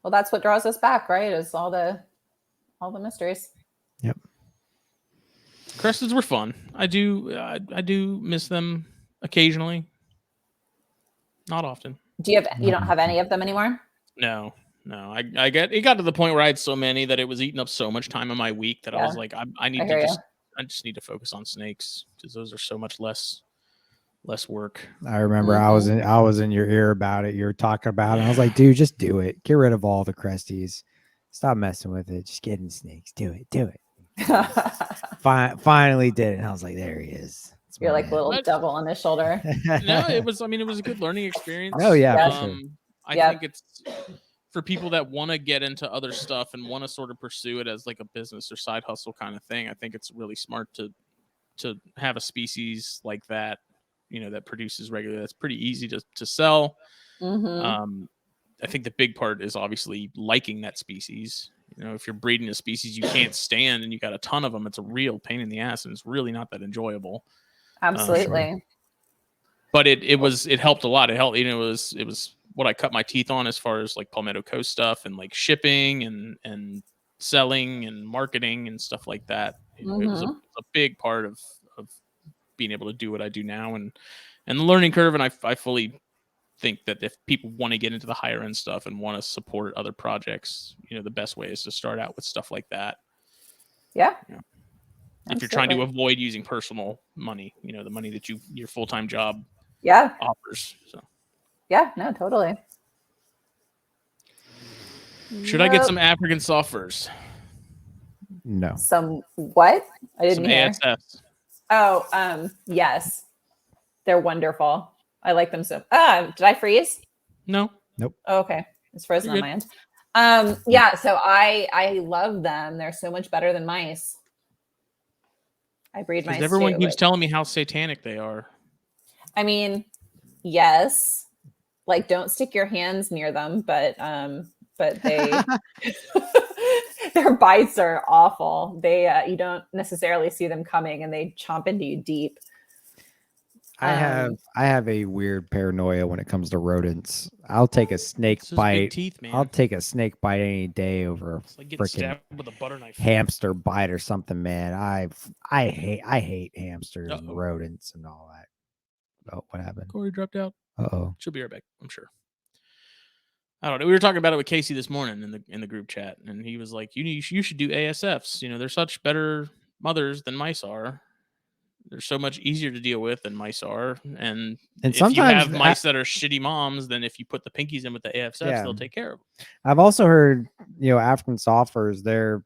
Well, that's what draws us back, right? Is all the mysteries. Yep. Cresteds were fun. I do miss them occasionally. Not often. You don't have any of them anymore? No. It got to the point where I had so many that it was eating up so much time in my week that I was like, I just need to focus on snakes because those are so much less work. I remember I was in your ear about it. You were talking about it. I was like, dude, just do it. Get rid of all the cresties. Stop messing with it. Just get in snakes. Do it. Finally did it. And I was like, there he is. You're like little devil on his shoulder. No, it was a good learning experience. Oh yeah. For sure. I think it's for people that want to get into other stuff and want to sort of pursue it as like a business or side hustle kind of thing. I think it's really smart to have a species like that, that produces regularly. That's pretty easy to sell. Mm-hmm. I think the big part is obviously liking that species. If you're breeding a species you can't stand and you got a ton of them, it's a real pain in the ass and it's really not that enjoyable. Absolutely. But it helped a lot. It helped. It was what I cut my teeth on as far as like Palmetto Coast stuff and like shipping and selling and marketing and stuff like that. It was a big part of being able to do what I do now and the learning curve. And I fully think that if people want to get into the higher end stuff and want to support other projects, the best way is to start out with stuff like that. Yeah. If you're trying to avoid using personal money, the money that your full-time job offers. So yeah, no, totally. Should I get some African soft furs? No. Some what? I didn't hear. ASFs. Oh, yes. They're wonderful. I like them so. Did I freeze? No. Nope. Oh, okay. It's frozen on my end. Yeah, so I love them. They're so much better than mice. I breed mice. Everyone keeps telling me how satanic they are. I mean, yes. Like, don't stick your hands near them, but they their bites are awful. They you don't necessarily see them coming, and they chomp into you deep. I have a weird paranoia when it comes to rodents. I'll take a snake bite. Teeth, man. I'll take a snake bite any day over a freaking with a butter knife. Hamster bite or something, man. I hate hamsters and rodents and all that. Oh, what happened? Kori dropped out. She'll be right back, I'm sure. I don't know. We were talking about it with Casey this morning in the group chat, and he was like, "You should do ASFs. They're such better mothers than mice are. They're so much easier to deal with than mice are. And if you have mice that are shitty moms, then if you put the pinkies in with the ASFs, they'll take care of them." I've also heard, African soft furs, they're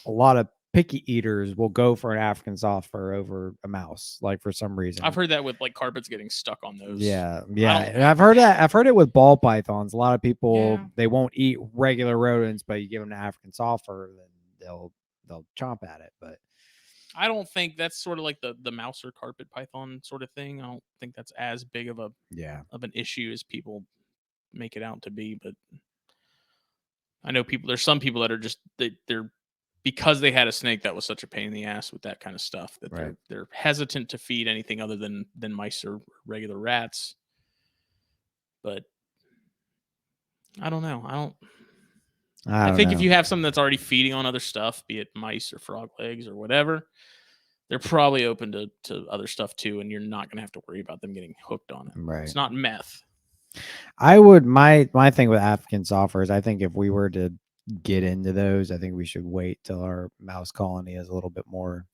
a lot of picky eaters will go for an African soft fur over a mouse, like for some reason. I've heard that with like carpets getting stuck on those. Yeah. And I've heard it with ball pythons. A lot of people, they won't eat regular rodents, but you give them an African soft fur, then they'll chomp at it. But I don't think that's sort of like the mouse or carpet python sort of thing. I don't think that's as big of an issue as people make it out to be. But I know there's some people that are just they're because they had a snake that was such a pain in the ass with that kind of stuff that they're hesitant to feed anything other than mice or regular rats. But I don't know. I think if you have something that's already feeding on other stuff, be it mice or frog legs or whatever, they're probably open to other stuff too, and you're not going to have to worry about them getting hooked on it. Right. It's not meth. I would my thing with African softwares, I think if we were to get into those, I think we should wait till our mouse colony is a little bit more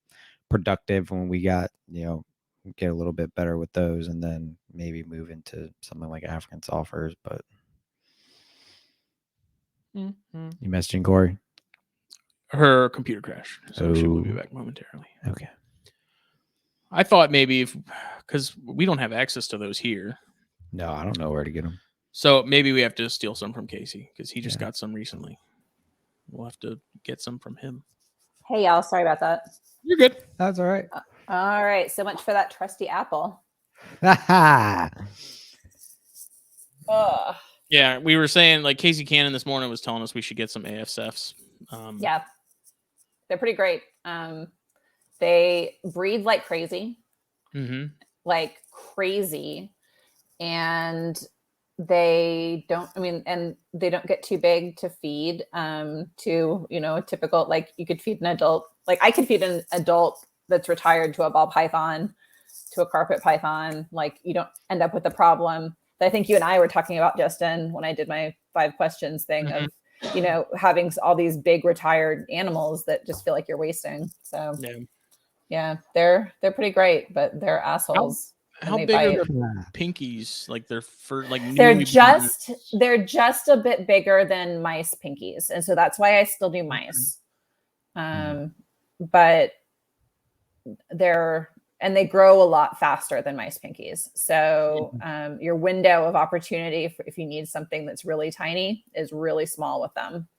productive when we got, get a little bit better with those, and then maybe move into something like African softwares. But you messaging Kori? Her computer crashed, so she will be back momentarily. Okay. I thought maybe because we don't have access to those here. No, I don't know where to get them. So maybe we have to steal some from Casey because he just got some recently. We'll have to get some from him. Hey, y'all. Sorry about that. You're good. That's all right. All right. So much for that trusty apple. Yeah, we were saying, like, Casey Cannon this morning was telling us we should get some AFSFs. Yeah. They're pretty great. They breed like crazy. Like crazy. And they don't, and they don't get too big to feed to, a typical, like you could feed an adult, like I could feed an adult that's retired to a ball python, to a carpet python. Like you don't end up with a problem that I think you and I were talking about, Justin, when I did my 5 questions thing of, having all these big retired animals that just feel like you're wasting. So yeah, they're pretty great, but they're assholes. How big are their pinkies? Like they're they're just a bit bigger than mice pinkies, and so that's why I still do mice. But they grow a lot faster than mice pinkies. So your window of opportunity if you need something that's really tiny is really small with them.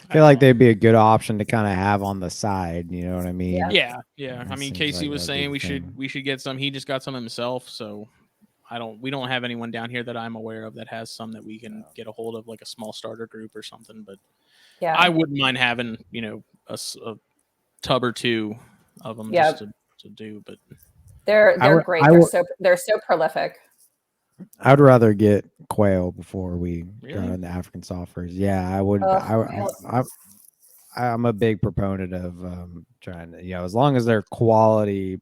I feel like they'd be a good option to kind of have on the side. You know what I mean? Yeah. I mean, Casey was saying we should get some. He just got some himself, so we don't have anyone down here that I'm aware of that has some that we can get a hold of, like a small starter group or something. But I wouldn't mind having a tub or 2 of them just to do. But they're great. They're so prolific. I'd rather get quail before we go into African softwares. Yeah, I would. I'm a big proponent of trying to, as long as they're quality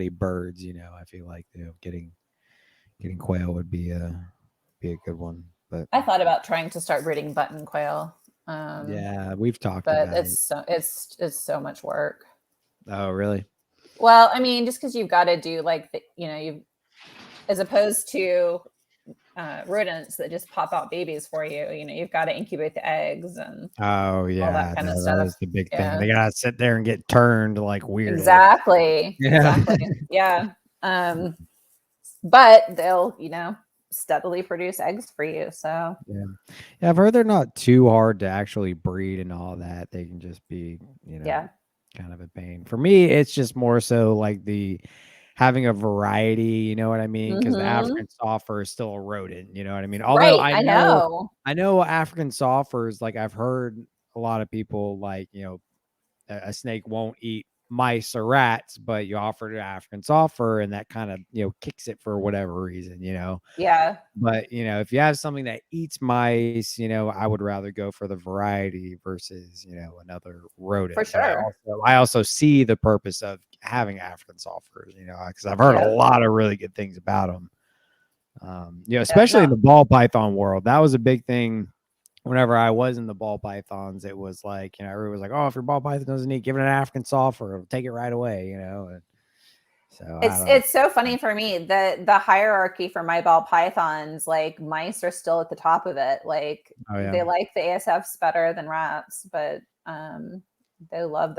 birds, I feel like getting quail would be a good one. But I thought about trying to start breeding button quail. Yeah, we've talked but about it's so much work. Oh, really? Well, I mean, just because you've got to do like you as opposed to rodents that just pop out babies for you. You've got to incubate the eggs and all that kind of stuff. That was the big thing. They gotta sit there and get turned like weird. Exactly. Yeah. But they'll steadily produce eggs for you. So yeah, I've heard they're not too hard to actually breed and all that. They can just be kind of a pain. For me, it's just more so like having a variety, you know what I mean? Because the African soffer is still a rodent, you know what I mean? Although I know African soffers, like I've heard a lot of people like, a snake won't eat mice or rats, but you offer to African soffer and that kind of, kicks it for whatever reason, Yeah. But, if you have something that eats mice, I would rather go for the variety versus, another rodent. For sure. I also see the purpose of having African soffers, because I've heard a lot of really good things about them. Especially in the ball python world. That was a big thing. Whenever I was in the ball pythons, it was like, everyone was like, oh, if your ball python doesn't eat, give it an African soffer, take it right away, And so it's so funny for me that the hierarchy for my ball pythons, like mice are still at the top of it. Like they like the ASFs better than rats, but they love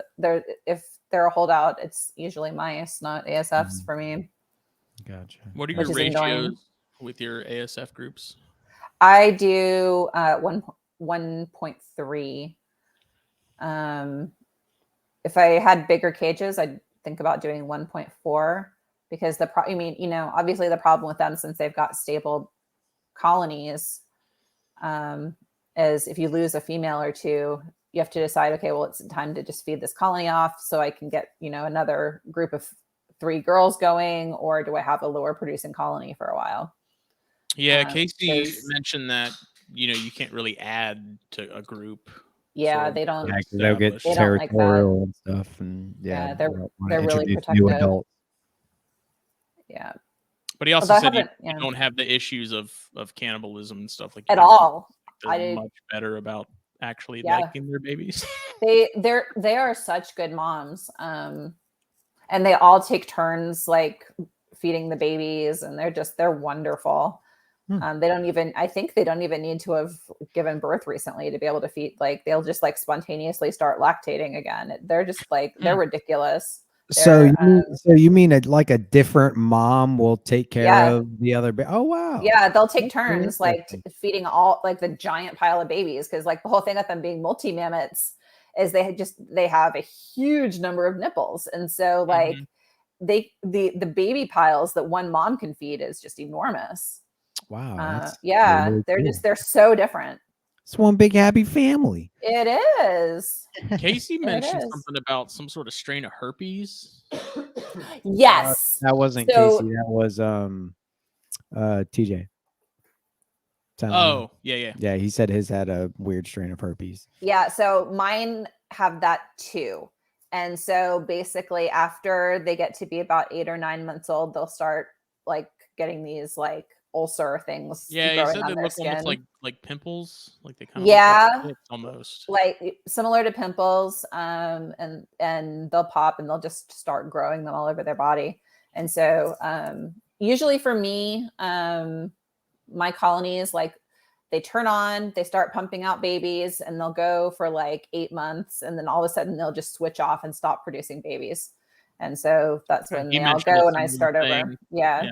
if they're a holdout, it's usually mice, not ASFs for me. Gotcha. What are your ratios with your ASF groups? I do 1.3. If I had bigger cages, I'd think about doing 1.4 because obviously the problem with them, since they've got stable colonies, is if you lose a female or 2, you have to decide, okay, well, it's time to just feed this colony off so I can get, another group of 3 girls going, or do I have a lower producing colony for a while? Yeah, Casey mentioned that, you can't really add to a group. Yeah, they don't. Yeah, they'll get territorial and stuff, and they're really protective. New adults. Yeah. But he also said you don't have the issues of cannibalism and stuff like at all. They're much better about actually liking their babies. They are such good moms. And they all take turns like feeding the babies, and they're wonderful. I think they don't even need to have given birth recently to be able to feed. Like they'll just like spontaneously start lactating again. They're just like, they're ridiculous. So you mean like a different mom will take care of the other? Oh, wow. Yeah. They'll take turns like feeding all like the giant pile of babies. Cause like the whole thing with them being multi-mammoths is they have a huge number of nipples. And so like the baby piles that one mom can feed is just enormous. Wow. Really cool. They're so different. It's one big happy family. It is. Casey mentioned something about some sort of strain of herpes. Yes. That wasn't Casey. That was TJ. Oh, yeah. Yeah, he said his had a weird strain of herpes. Yeah, so mine have that too. And so basically after they get to be about 8 or 9 months old, they'll start like getting these like ulcer things. Yeah, you said they look almost like pimples, like they kind of look like almost like similar to pimples, and they'll pop and they'll just start growing them all over their body. And so usually for me, my colonies, like they turn on, they start pumping out babies, and they'll go for like 8 months, and then all of a sudden they'll just switch off and stop producing babies. And so that's when they all go and I start over. Yeah.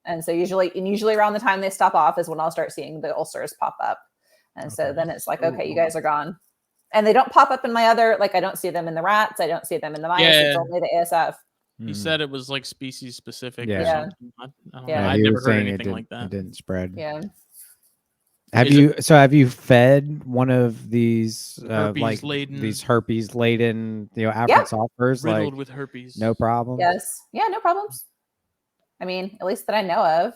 And so usually around the time they stop off is when I'll start seeing the ulcers pop up. And so then it's like, okay, you guys are gone. And they don't pop up in my other, like I don't see them in the rats. I don't see them in the mice. It's only the ASF. He said it was like species specific. Yeah. I don't know. I never heard anything like that. It didn't spread. Yeah. Have you fed one of these herpes laden, Afrosophers riddled with herpes? No problem. Yes. Yeah, no problems. I mean, at least that I know of.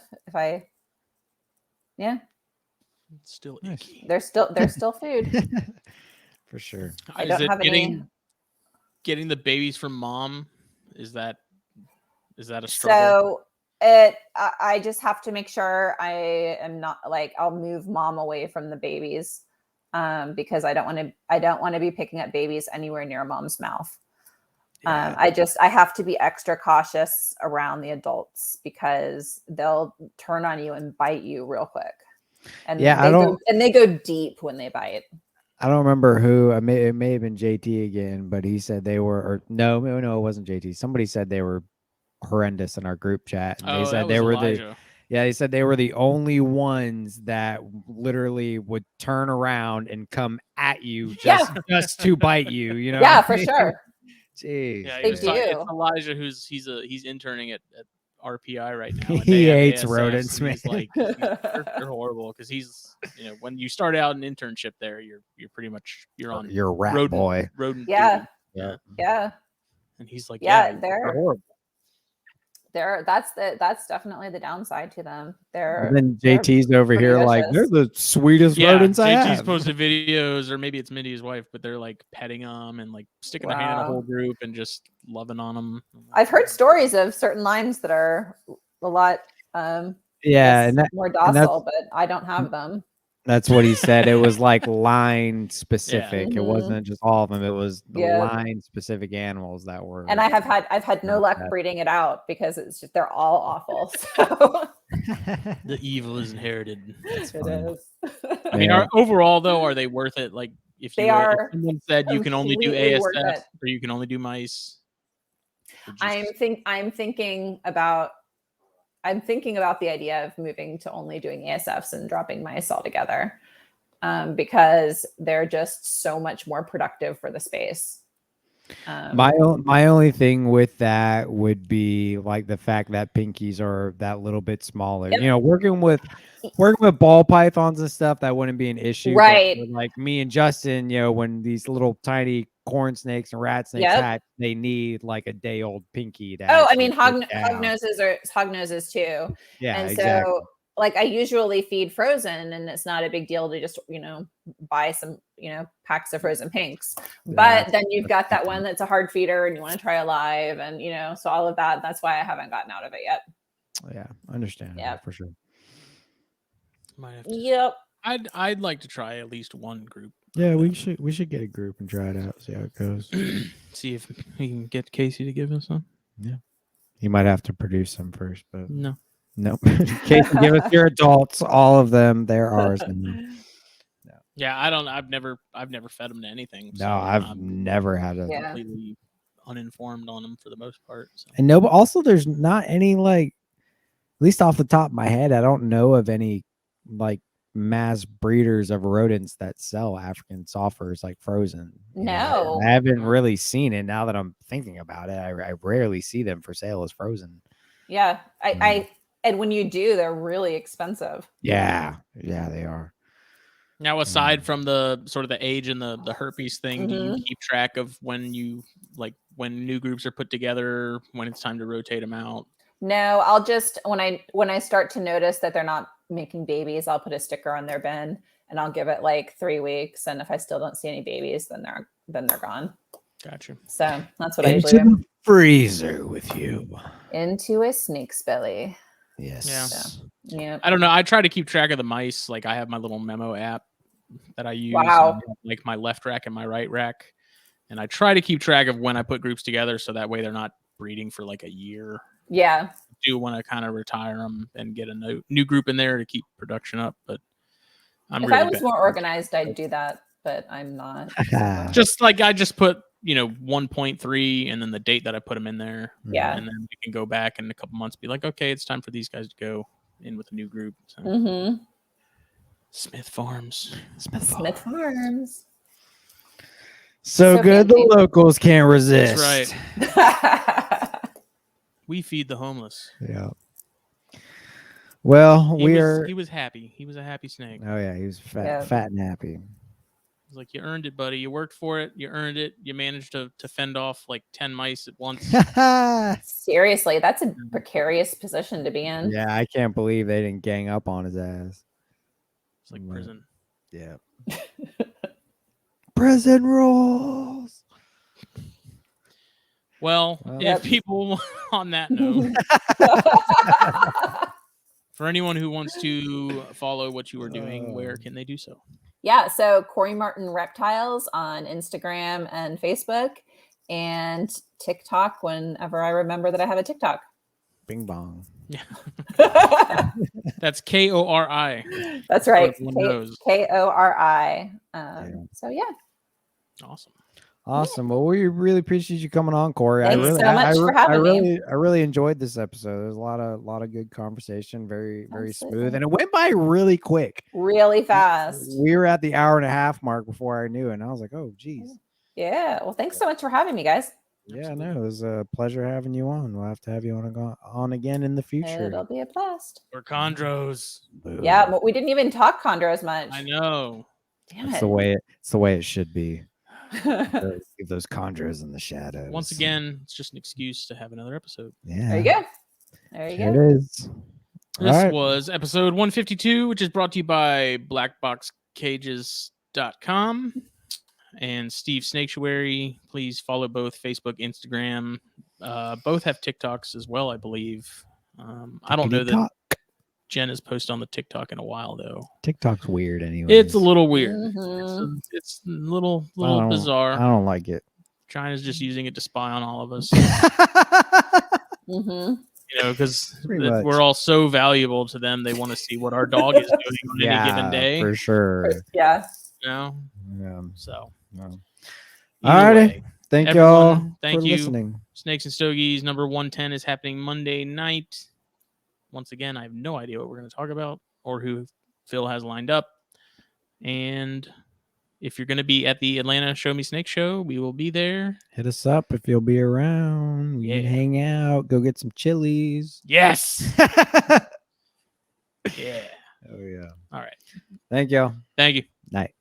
It's still icky. They're still food. For sure. I don't have any. Getting the babies from mom, is that a struggle? So I just have to make sure I am not like I'll move mom away from the babies, because I don't want to be picking up babies anywhere near mom's mouth. Yeah. I have to be extra cautious around the adults because they'll turn on you and bite you real quick. And they go deep when they bite. I don't remember who. It may have been JT again, but he said they were. Or no, it wasn't JT. Somebody said they were horrendous in our group chat. And they said they were Elijah. They said they were the only ones that literally would turn around and come at you just to bite you. You know? Yeah, for sure. Jeez. Yeah, it's Elijah he's interning at RPI right now. And he hates rodents, man. He's like they're horrible because he's when you start out an internship there, you're pretty much you're a rat boy. Rodent yeah. And he's like they're horrible. That's definitely the downside to them. And then JT's over here vicious. Like they're the sweetest rodents I have. JT's posted videos, or maybe it's Mindy's wife, but they're like petting them and like sticking their hand in the whole group and just loving on them. I've heard stories of certain lines that are a lot more docile, but I don't have them. That's what he said. It was like line specific. It wasn't just all of them. It was the line specific animals that were. And I've had no luck breeding it out because it's just they're all awful. So. The evil is inherited. It is. I mean, overall though, are they worth it? Like if someone said you can only do ASF or you can only do mice. I'm thinking about the idea of moving to only doing ASFs and dropping mice altogether, because they're just so much more productive for the space. My only thing with that would be like the fact that pinkies are that little bit smaller. Yep. Working with ball pythons and stuff, that wouldn't be an issue. Right. But like me and Justin, when these little tiny corn snakes and rat snakes hatch, they need like a day old pinky. I mean, hog noses too. Yeah, and exactly. So like I usually feed frozen, and it's not a big deal to just buy some packs of frozen pinks. But then you've got that one that's a hard feeder, and you want to try alive, and so all of that. That's why I haven't gotten out of it yet. Yeah, understandable for sure. Might have to. Yep. I'd like to try at least one group. Yeah, we should get a group and try it out, see how it goes. See if we can get Casey to give us some. Yeah, you might have to produce them first, but no. Casey, give us your adults, all of them. They're ours. Yeah, I don't. I've never fed them to anything. No, so I've never had a completely uninformed on them for the most part. So. And no, but also there's not any like, at least off the top of my head, I don't know of any like mass breeders of rodents that sell African softers like frozen. No, I haven't really seen it. Now that I'm thinking about it, I rarely see them for sale as frozen. Yeah, I and when you do, they're really expensive. Yeah, they are. Now, aside from the sort of the age and the herpes thing, do you keep track of when new groups are put together, when it's time to rotate them out? No, I'll just when I start to notice that they're not making babies, I'll put a sticker on their bin and I'll give it like 3 weeks. And if I still don't see any babies, then they're gone. Gotcha. So that's what I usually do. Freezer with you into a snake's belly. Yes. Yeah. So, yeah. I don't know. I try to keep track of the mice. Like I have my little memo app that I use. Wow. Like my left rack and my right rack. And I try to keep track of when I put groups together so that way they're not breeding for like a year. Yeah. I do want to kind of retire them and get a new group in there to keep production up. But if I was more organized, I'd do that, but I'm not. Just like I just put, 1.3 and then the date that I put them in there. Yeah. And then we can go back in a couple months, be like, okay, it's time for these guys to go in with a new group. So. Smith Farms. Smith Farms. So good the locals can't resist. That's right. We feed the homeless. Yeah. Well, he was happy. He was a happy snake. Oh yeah, he was fat and happy. It's like, you earned it, buddy. You worked for it. You earned it. You managed to fend off like 10 mice at once. Seriously, that's a precarious position to be in. Yeah, I can't believe they didn't gang up on his ass. It's like prison. Yeah. Prison rules. Well, if people on that note, for anyone who wants to follow what you are doing, where can they do so? Yeah, so Kori Martin Reptiles on Instagram and Facebook and TikTok whenever I remember that I have a TikTok. Bing bong. Yeah. That's Kori. That's right. Kori. So yeah. Awesome. Well, we really appreciate you coming on, Kori. Thanks so much for having me. I really enjoyed this episode. There's a lot of good conversation, very smooth, and it went by really quick, really fast. We were at the 1.5 hour mark before I knew it, and I was like, oh geez. Yeah. Well, thanks so much for having me, guys. Yeah, no, it was a pleasure having you on. We'll have to have you on again in the future. It'll be a blast. Or chondros. Yeah, but we didn't even talk chondros much. I know. Damn it's it. the way it should be. Leave those chondros in the shadows. Once again, it's just an excuse to have another episode. Yeah. There you go. It is. This was episode 152, which is brought to you by BlackBoxCages.com and Steve Snaketuary. Please follow both Facebook, Instagram. Both have TikToks as well, I believe. I don't know that Jen has posted on the TikTok in a while, though. TikTok's weird anyway. It's a little weird. It's a little bizarre. I don't like it. China's just using it to spy on all of us. Because we're all so valuable to them. They want to see what our dog is doing on any given day. For sure. Yeah. Yeah. So. All right. Thank y'all for listening. Snakes and Stogies number 110 is happening Monday night. Once again, I have no idea what we're going to talk about or who Phil has lined up. And if you're going to be at the Atlanta Show Me Snake show, we will be there. Hit us up if you'll be around. We can hang out. Go get some chilies. Yes. Yeah. Oh, yeah. All right. Thank y'all. Thank you. Night.